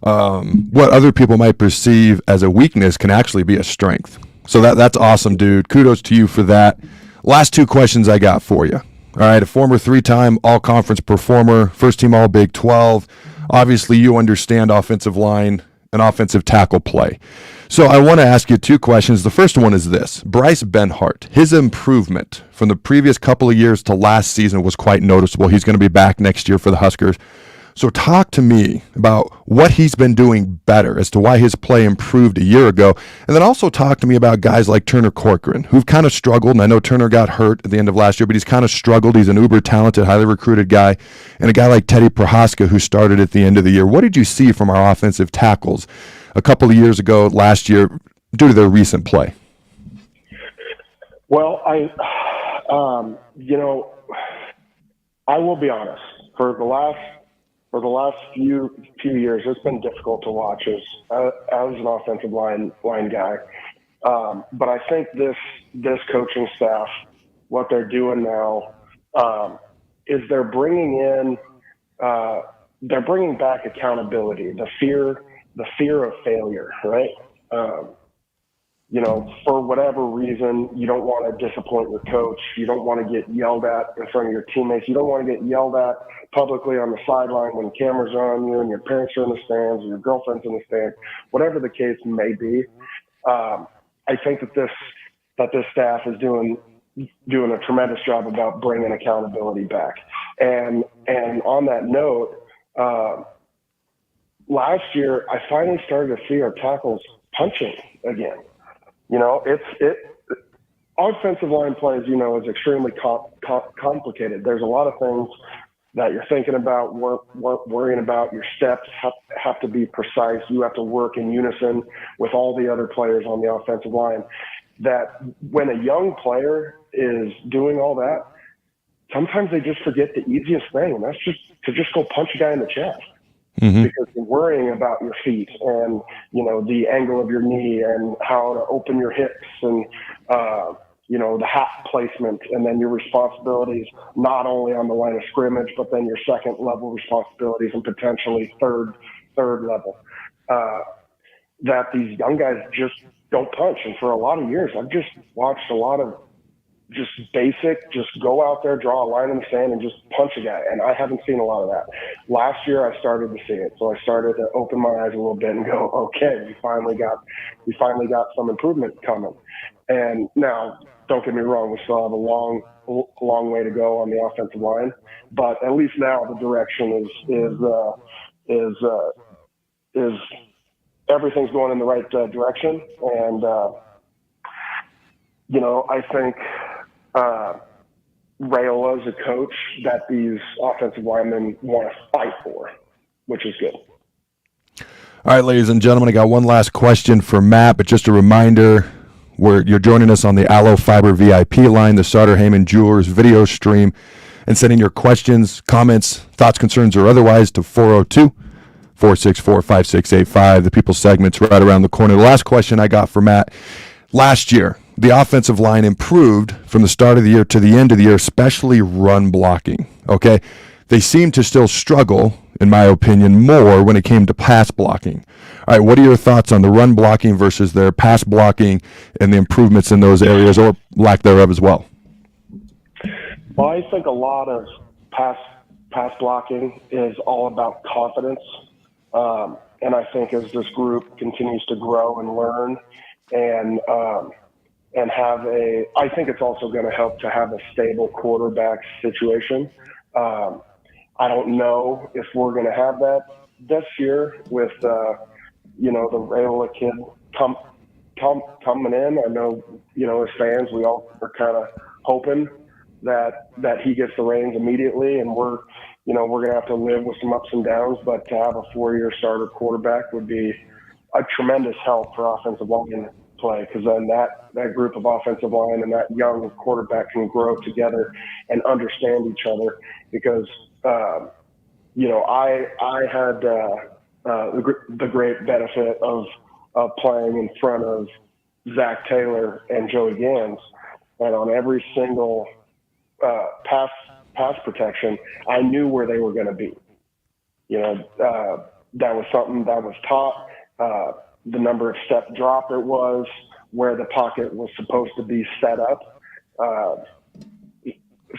what other people might perceive as a weakness can actually be a strength. So that's awesome, dude. Kudos to you for that. Last two questions I got for you. All right, a former 3-time all-conference performer, first-team All-Big 12. Obviously, you understand offensive line and offensive tackle play. So I want to ask you two questions. The first one is this. Bryce Benhart, his improvement from the previous couple of years to last season was quite noticeable. He's going to be back next year for the Huskers. So talk to me about what he's been doing better as to why his play improved a year ago. And then also talk to me about guys like Turner Corcoran, who've kind of struggled. And I know Turner got hurt at the end of last year, but he's kind of struggled. He's an uber talented, highly recruited guy. And a guy like Teddy Prohaska, who started at the end of the year. What did you see from our offensive tackles a couple of years ago, last year, due to their recent play? Well, I will be honest. For the last few years, it's been difficult to watch as an offensive line guy. But I think this coaching staff, what they're doing now, is they're bringing back accountability, the fear of failure, right? For whatever reason, you don't want to disappoint your coach. You don't want to get yelled at in front of your teammates. You don't want to get yelled at publicly on the sideline when cameras are on you and your parents are in the stands or your girlfriend's in the stands, whatever the case may be. I think that this staff is doing a tremendous job about bringing accountability back. And on that note, last year I finally started to see our tackles punching again. Offensive line play, as you know, is extremely complicated. There's a lot of things that you're thinking about, worrying about. Your steps have to be precise. You have to work in unison with all the other players on the offensive line. That when a young player is doing all that, sometimes they just forget the easiest thing, and that's just to go punch a guy in the chest. Mm-hmm. Because you're worrying about your feet and, the angle of your knee and how to open your hips and, the hat placement, and then your responsibilities, not only on the line of scrimmage, but then your second level responsibilities and potentially third level, that these young guys just don't punch. And for a lot of years, I've just watched a lot of just go out there, draw a line in the sand and just punch a guy. And I haven't seen a lot of that. Last year I started to see it. So I started to open my eyes a little bit and go, okay, we finally got some improvement coming. And now, don't get me wrong, we still have a long way to go on the offensive line, but at least now the direction is everything's going in the right direction. And, I think, Raiola is a coach that these offensive linemen want to fight for, which is good. All right, ladies and gentlemen, I got one last question for Matt, but just a reminder, you're joining us on the Aloe Fiber VIP line, the Sartor Heyman Jewelers video stream, and sending your questions, comments, thoughts, concerns, or otherwise to 402-464-5685. The People segment's right around the corner. The last question I got for Matt, last year, the offensive line improved from the start of the year to the end of the year, especially run blocking, okay? They seem to still struggle in my opinion, more when it came to pass blocking. All right, what are your thoughts on the run blocking versus their pass blocking and the improvements in those areas or lack thereof as well? Well, I think a lot of pass blocking is all about confidence. And I think as this group continues to grow and learn and have I think it's also going to help to have a stable quarterback situation. I don't know if we're going to have that this year with, the Rayola kid coming in. I know, as fans, we all are kind of hoping that he gets the reins immediately, and we're going to have to live with some ups and downs, but to have a 4-year starter quarterback would be a tremendous help for offensive line play, because then that group of offensive line and that young quarterback can grow together and understand each other. Because, I had the great benefit of playing in front of Zach Taylor and Joey Gans, and on every single pass protection, I knew where they were going to be. That was something that was taught. The number of step drop it was, where the pocket was supposed to be set up.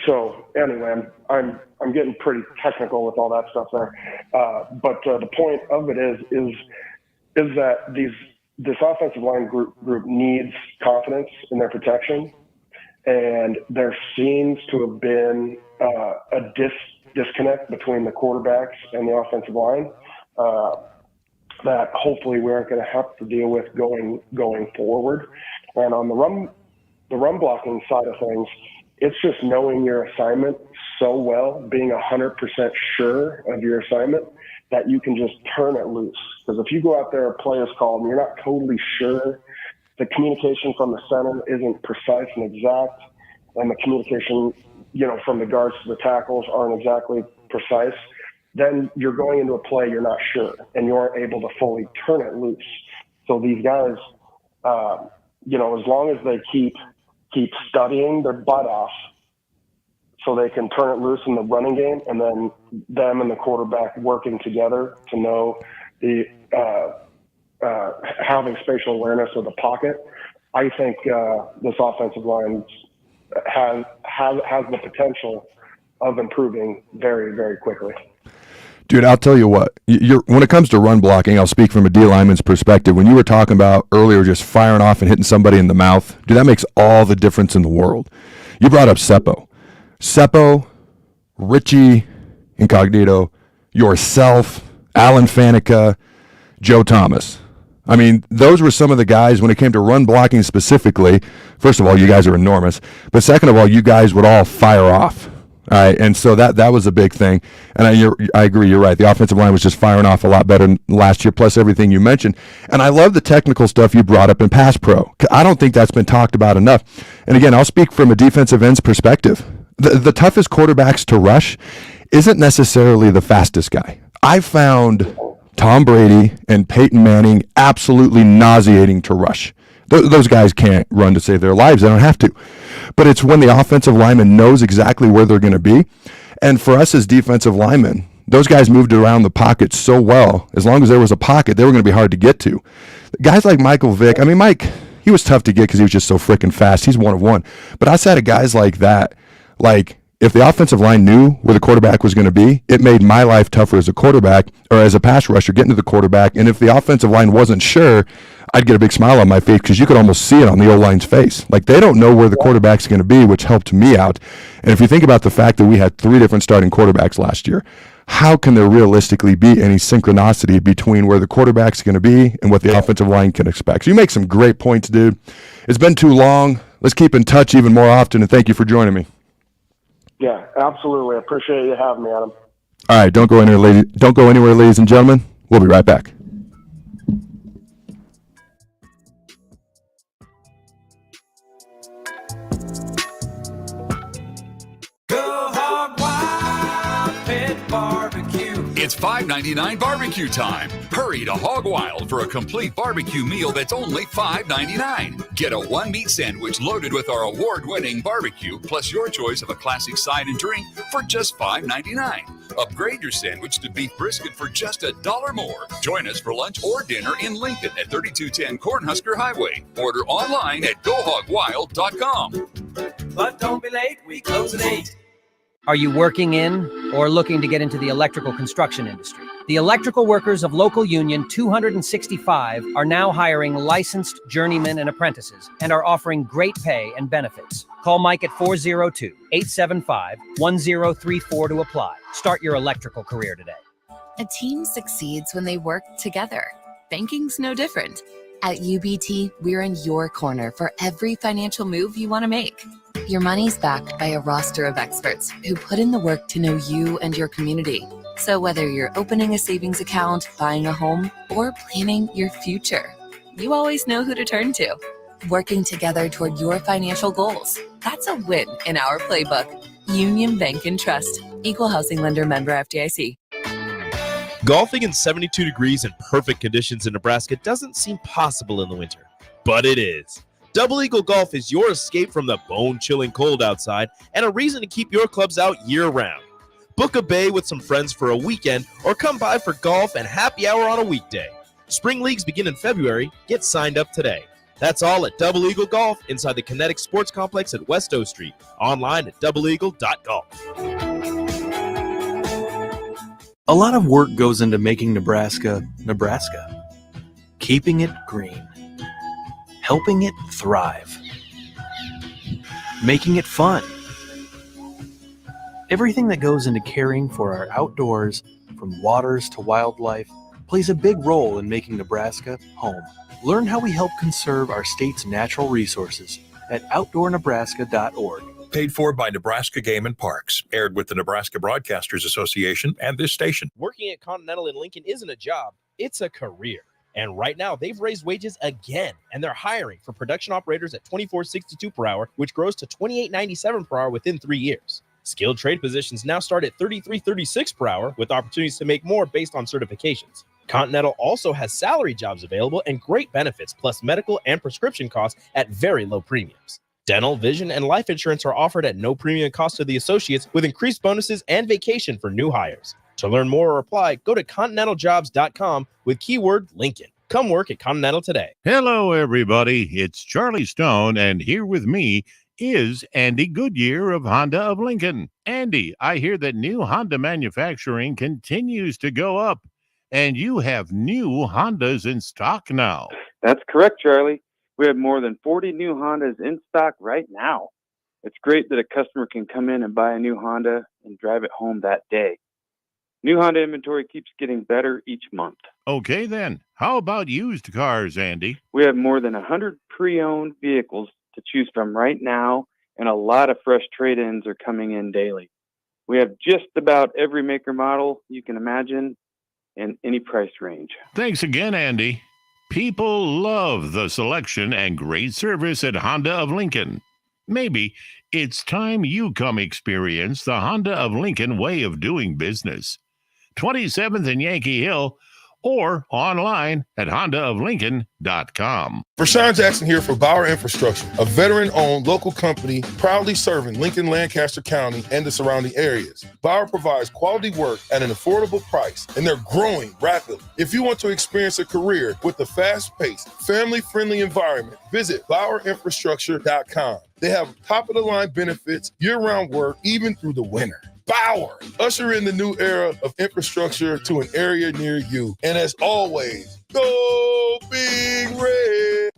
So anyway, I'm getting pretty technical with all that stuff there. But the point of it is that this offensive line group needs confidence in their protection. And there seems to have been a disconnect between the quarterbacks and the offensive line that hopefully we aren't going to have to deal with going forward. And on the run blocking side of things, it's just knowing your assignment so well, being 100% sure of your assignment, that you can just turn it loose. Because if you go out there, a player's called, and you're not totally sure, the communication from the center isn't precise and exact, and the communication, from the guards to the tackles aren't exactly precise, then you're going into a play you're not sure, and you aren't able to fully turn it loose. So these guys, as long as they keep studying their butt off so they can turn it loose in the running game, and then them and the quarterback working together to know having spatial awareness of the pocket, I think this offensive line has the potential of improving very, very quickly. Dude, I'll tell you what, when it comes to run blocking, I'll speak from a D lineman's perspective. When you were talking about earlier just firing off and hitting somebody in the mouth, dude, that makes all the difference in the world. You brought up Seppo, Richie Incognito, yourself, Alan Faneca, Joe Thomas. I mean, those were some of the guys when it came to run blocking specifically. First of all, you guys are enormous. But second of all, you guys would all fire off. All right, and so that was a big thing. And I agree, you're right. The offensive line was just firing off a lot better than last year, plus everything you mentioned. And I love the technical stuff you brought up in pass pro. I don't think that's been talked about enough. And again, I'll speak from a defensive end's perspective. The toughest quarterbacks to rush isn't necessarily the fastest guy. I found Tom Brady and Peyton Manning absolutely nauseating to rush. Those guys can't run to save their lives. They don't have to. But it's when the offensive lineman knows exactly where they're going to be. And for us as defensive linemen, those guys moved around the pocket so well. As long as there was a pocket, they were going to be hard to get to. Guys like Michael Vick, Mike, he was tough to get because he was just so freaking fast. He's one of one. But outside of guys like that, if the offensive line knew where the quarterback was going to be, it made my life tougher as a quarterback or as a pass rusher getting to the quarterback. And if the offensive line wasn't sure, I'd get a big smile on my face because you could almost see it on the O-line's face. They don't know where the quarterback's going to be, which helped me out. And if you think about the fact that we had 3 different starting quarterbacks last year, how can there realistically be any synchronicity between where the quarterback's going to be and what the offensive line can expect? So you make some great points, dude. It's been too long. Let's keep in touch even more often, and thank you for joining me. Yeah, absolutely. I appreciate you having me, Adam. All right, don't go anywhere, ladies and gentlemen. We'll be right back. It's $5.99 barbecue time. Hurry to Hog Wild for a complete barbecue meal that's only $5.99. Get a one-meat sandwich loaded with our award-winning barbecue, plus your choice of a classic side and drink for just $5.99. Upgrade your sandwich to beef brisket for just $1 more. Join us for lunch or dinner in Lincoln at 3210 Cornhusker Highway. Order online at gohogwild.com. But don't be late, we close at 8. Are you working in or looking to get into the electrical construction industry? The electrical workers of Local Union 265 are now hiring licensed journeymen and apprentices and are offering great pay and benefits. Call Mike at 402-875-1034 to apply. Start your electrical career today. A team succeeds when they work together. Banking's no different. At UBT, we're in your corner for every financial move you want to make. Your money's backed by a roster of experts who put in the work to know you and your community. So whether you're opening a savings account, buying a home, or planning your future, you always know who to turn to. Working together toward your financial goals. That's a win in our playbook. Union Bank and Trust. Equal housing lender, member FDIC. Golfing in 72 degrees and perfect conditions in Nebraska doesn't seem possible in the winter, but it is. Double Eagle Golf is your escape from the bone-chilling cold outside and a reason to keep your clubs out year-round. Book a bay with some friends for a weekend or come by for golf and happy hour on a weekday. Spring leagues begin in February. Get signed up today. That's all at Double Eagle Golf inside the Kinetic Sports Complex at West O Street. Online at doubleeagle.golf. A lot of work goes into making Nebraska, Nebraska. Keeping it green. Helping it thrive. Making it fun. Everything that goes into caring for our outdoors, from waters to wildlife, plays a big role in making Nebraska home. Learn how we help conserve our state's natural resources at outdoornebraska.org. Paid for by Nebraska Game and Parks. Aired with the Nebraska Broadcasters Association and this station. Working at Continental in Lincoln isn't a job, it's a career. And right now, they've raised wages again, and they're hiring for production operators at $24.62 per hour, which grows to $28.97 per hour within 3 years. Skilled trade positions now start at $33.36 per hour, with opportunities to make more based on certifications. Continental also has salary jobs available and great benefits, plus medical and prescription costs at very low premiums. Dental, vision, and life insurance are offered at no premium cost to the associates, with increased bonuses and vacation for new hires. To learn more or apply, go to continentaljobs.com with keyword Lincoln. Come work at Continental today. Hello, everybody. It's Charlie Stone, and here with me is Andy Goodyear of Honda of Lincoln. Andy, I hear that new Honda manufacturing continues to go up, and you have new Hondas in stock now. That's correct, Charlie. We have more than 40 new Hondas in stock right now. It's great that a customer can come in and buy a new Honda and drive it home that day. New Honda inventory keeps getting better each month. Okay, then. How about used cars, Andy? We have more than 100 pre-owned vehicles to choose from right now, and a lot of fresh trade-ins are coming in daily. We have just about every maker model you can imagine in any price range. Thanks again, Andy. People love the selection and great service at Honda of Lincoln. Maybe it's time you come experience the Honda of Lincoln way of doing business. 27th and Yankee Hill, or online at hondaoflincoln.com. Rashawn Jackson here for Bauer Infrastructure, a veteran-owned local company proudly serving Lincoln, Lancaster County, and the surrounding areas. Bauer provides quality work at an affordable price, and they're growing rapidly. If you want to experience a career with a fast-paced, family-friendly environment, visit BauerInfrastructure.com. They have top-of-the-line benefits, year-round work, even through the winter. Bauer, usher in the new era of infrastructure to an area near you. And as always, go Big Red.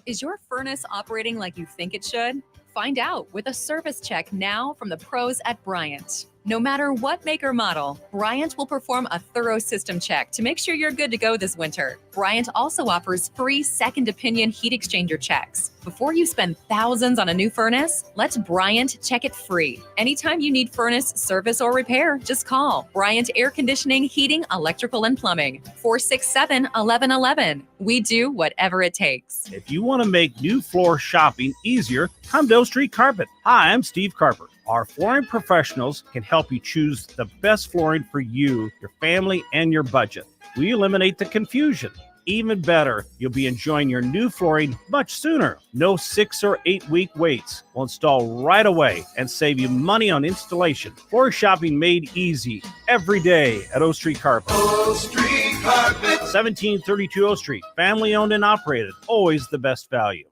Is your furnace operating like you think it should? Find out with a service check now from the pros at Bryant. No matter what make or model, Bryant will perform a thorough system check to make sure you're good to go this winter. Bryant also offers free second opinion heat exchanger checks. Before you spend thousands on a new furnace, let Bryant check it free. Anytime you need furnace service or repair, just call Bryant Air Conditioning, Heating, Electrical, and Plumbing, 467-1111. We do whatever it takes. If you want to make new floor shopping easier, come to O Street Carpet. Hi, I'm Steve Carper. Our flooring professionals can help you choose the best flooring for you, your family, and your budget. We eliminate the confusion. Even better, you'll be enjoying your new flooring much sooner. No 6 or 8 week waits. We'll install right away and save you money on installation. Floor shopping made easy every day at O Street Carpet. O Street Carpet. 1732 O Street. Family owned and operated. Always the best value.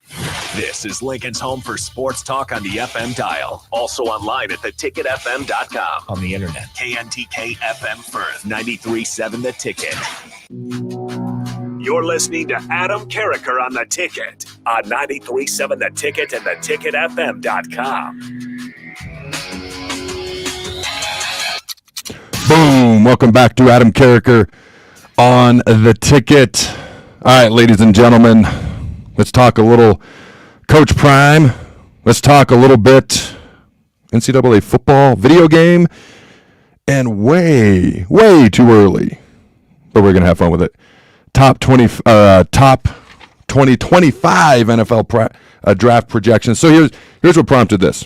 This is Lincoln's home for sports talk on the FM dial. Also online at theticketfm.com. On the internet. KNTK FM Firth. 93.7 The Ticket. You're listening to Adam Carriker on The Ticket on 93.7 The Ticket and theticketfm.com. Boom. Welcome back to Adam Carriker on The Ticket. All right, ladies and gentlemen, let's talk a little Coach Prime. Let's talk a little bit NCAA football video game. And way too early, but we're going to have fun with it. Top 2025 NFL draft projections. So here's what prompted this.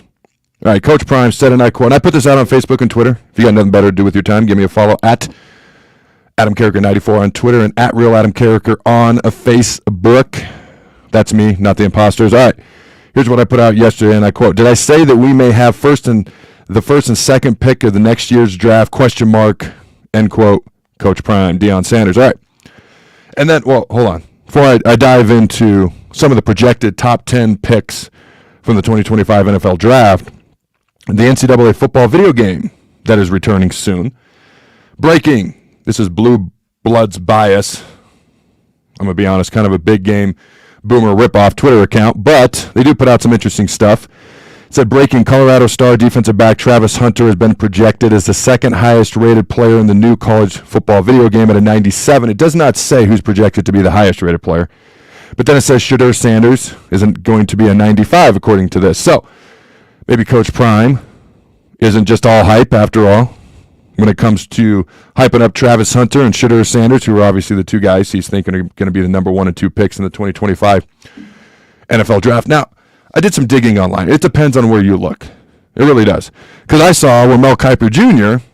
All right, Coach Prime said, and I quote, and I put this out on Facebook and Twitter. If you got nothing better to do with your time, give me a follow at Adam Carriker 94 on Twitter and at Real Adam Carriker on Facebook. That's me, not the imposters. All right, here's what I put out yesterday, and I quote, did I say that we may have the first and second pick of the next year's draft, ? End quote, Coach Prime, Deion Sanders. All right. And then, well, hold on. Before I dive into some of the projected top 10 picks from the 2025 NFL Draft, the NCAA football video game that is returning soon. Breaking. This is Blue Blood's bias. I'm going to be honest, kind of a big game boomer ripoff Twitter account, but they do put out some interesting stuff. It said, breaking, Colorado star defensive back Travis Hunter has been projected as the second highest rated player in the new college football video game at a 97. It does not say who's projected to be the highest rated player. But then it says Shedeur Sanders isn't going to be a 95 according to this. So maybe Coach Prime isn't just all hype after all when it comes to hyping up Travis Hunter and Shedeur Sanders, who are obviously the two guys he's thinking are going to be the number 1 and 2 picks in the 2025 NFL Draft. Now, I did some digging online. It depends on where you look. It really does. Because I saw where Mel Kiper Jr.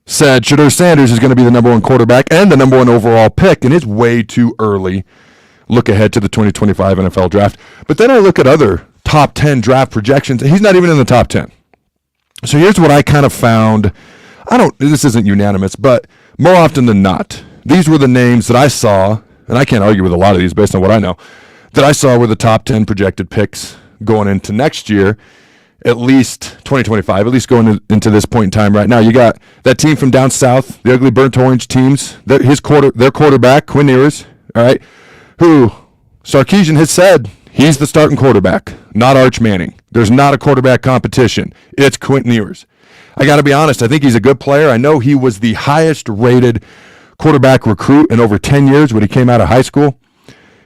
said Shedeur Sanders is going to be the number 1 quarterback and the number 1 overall pick, and it's way too early. Look ahead to the 2025 NFL Draft. But then I look at other top 10 draft projections, and he's not even in the top 10. So here's what I kind of found. This isn't unanimous, but more often than not, these were the names that I saw, and I can't argue with a lot of these based on what I know, that I saw were the top 10 projected picks going into next year, at least 2025, at least going into this point in time right now. You got that team from down south, the ugly burnt orange teams, their quarterback, Quinn Ewers, all right, who Sarkisian has said he's the starting quarterback, not Arch Manning. There's not a quarterback competition. It's Quentin Ewers. I got to be honest, I think he's a good player. I know he was the highest rated quarterback recruit in over 10 years when he came out of high school.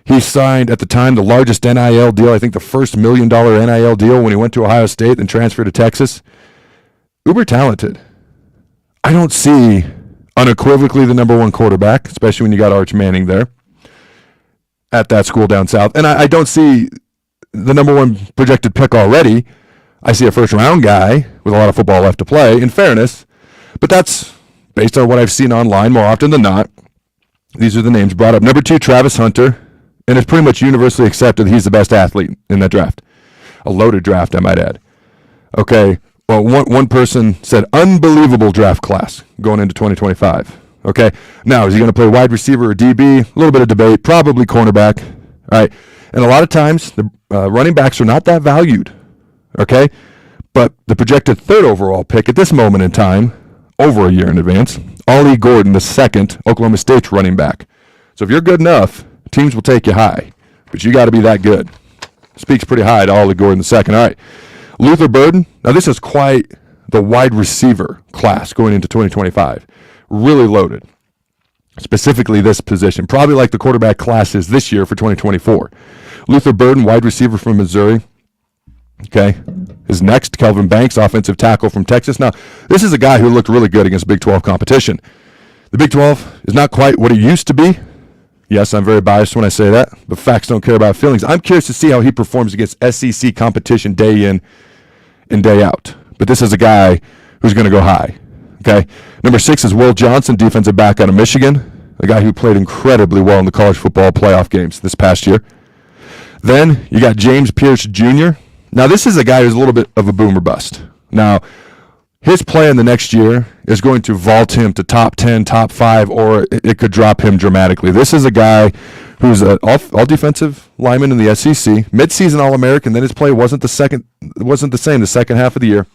He signed, at the time, the largest NIL deal, I think the first $1 million NIL deal when he went to Ohio State and transferred to Texas. Uber talented. I don't see unequivocally the number 1 quarterback, especially when you got Arch Manning there at that school down south. And I don't see the number 1 projected pick already. I see a first-round guy with a lot of football left to play, in fairness. But that's based on what I've seen online more often than not. These are the names brought up. Number 2, Travis Hunter. And it's pretty much universally accepted that he's the best athlete in that draft. A loaded draft, I might add. Okay, well, one person said unbelievable draft class going into 2025. Okay, now, is he going to play wide receiver or DB? A little bit of debate, probably cornerback. All right, and a lot of times the running backs are not that valued. Okay, but the projected 3rd overall pick at this moment in time, over a year in advance, Ollie Gordon, the 2nd, Oklahoma State's running back. So if you're good enough, teams will take you high, but you got to be that good. Speaks pretty high to Ollie Gordon the 2nd. All right, Luther Burden. Now this is quite the wide receiver class going into 2025. Really loaded. Specifically this position, probably like the quarterback class is this year for 2024. Luther Burden, wide receiver from Missouri. Okay, is next. Kelvin Banks, offensive tackle from Texas. Now this is a guy who looked really good against Big 12 competition. The Big 12 is not quite what it used to be. Yes, I'm very biased when I say that, but facts don't care about feelings. I'm curious to see how he performs against SEC competition day in and day out. but this is a guy who's going to go high. Okay. Number 6 is Will Johnson, defensive back out of Michigan, a guy who played incredibly well in the college football playoff games this past year. Then you got James Pierce Jr. Now, this is a guy who's a little bit of a boomer bust. Now, his play in the next year is going to vault him to top 10, top 5, or it could drop him dramatically. This is a guy who's an all-defensive lineman in the SEC, midseason All-American. Then his play wasn't the same the second half of the year.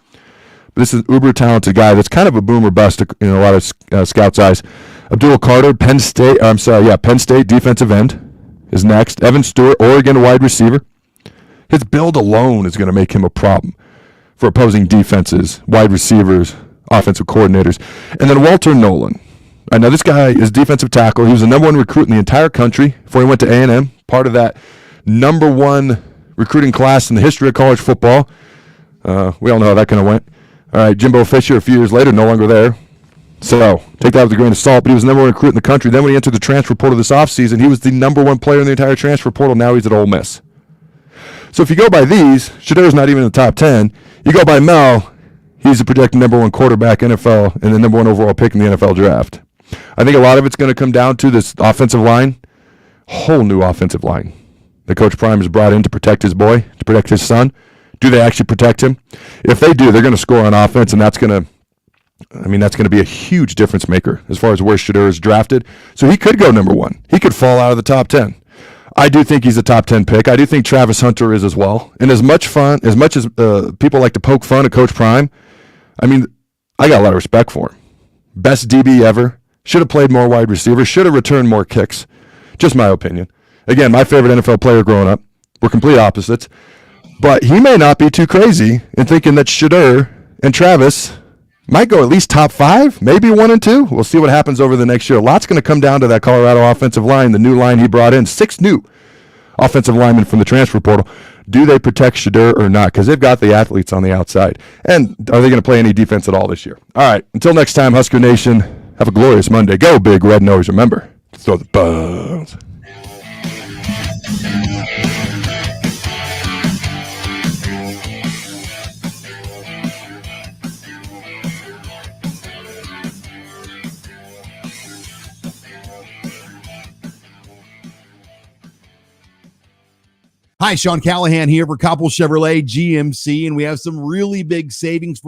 But this is an uber talented guy that's kind of a boomer bust in a lot of scouts' eyes. Abdul Carter, Penn State defensive end is next. Evan Stewart, Oregon wide receiver. His build alone is going to make him a problem for opposing defenses, wide receivers, offensive coordinators. And then Walter Nolan. I know this guy is defensive tackle. He was the number 1 recruit in the entire country before he went to A&M, part of that number 1 recruiting class in the history of college football. We all know how that kind of went. All right, Jimbo Fisher, a few years later, no longer there. So take that with a grain of salt, but he was the number 1 recruit in the country. Then when he entered the transfer portal this offseason, he was the number 1 player in the entire transfer portal. Now he's at Ole Miss. So if you go by these, Shedur's not even in the top 10. You go by Mel, he's a projected number 1 quarterback NFL and the number 1 overall pick in the NFL draft. I think a lot of it's going to come down to this offensive line, whole new offensive line that Coach Prime has brought in to protect his boy, to protect his son. Do they actually protect him? If they do, they're going to score on offense, and that's going to be a huge difference maker as far as where Shedur is drafted. So he could go number 1. He could fall out of the top 10. I do think he's a top 10 pick. I do think Travis Hunter is as well. And as much as people like to poke fun at Coach Prime, I got a lot of respect for him. Best DB ever. Should have played more wide receiver. Should have returned more kicks. Just my opinion. Again, my favorite NFL player growing up. We're complete opposites. But he may not be too crazy in thinking that Shedur and Travis might go at least top 5, maybe 1 and 2. We'll see what happens over the next year. A lot's going to come down to that Colorado offensive line, the new line he brought in. 6 new offensive linemen from the transfer portal. Do they protect Shedur or not? Because they've got the athletes on the outside. And are they going to play any defense at all this year? All right, until next time, Husker Nation, have a glorious Monday. Go Big Red Nose. Remember, throw the bones. Hi, Sean Callahan here for Koppel Chevrolet GMC, and we have some really big savings for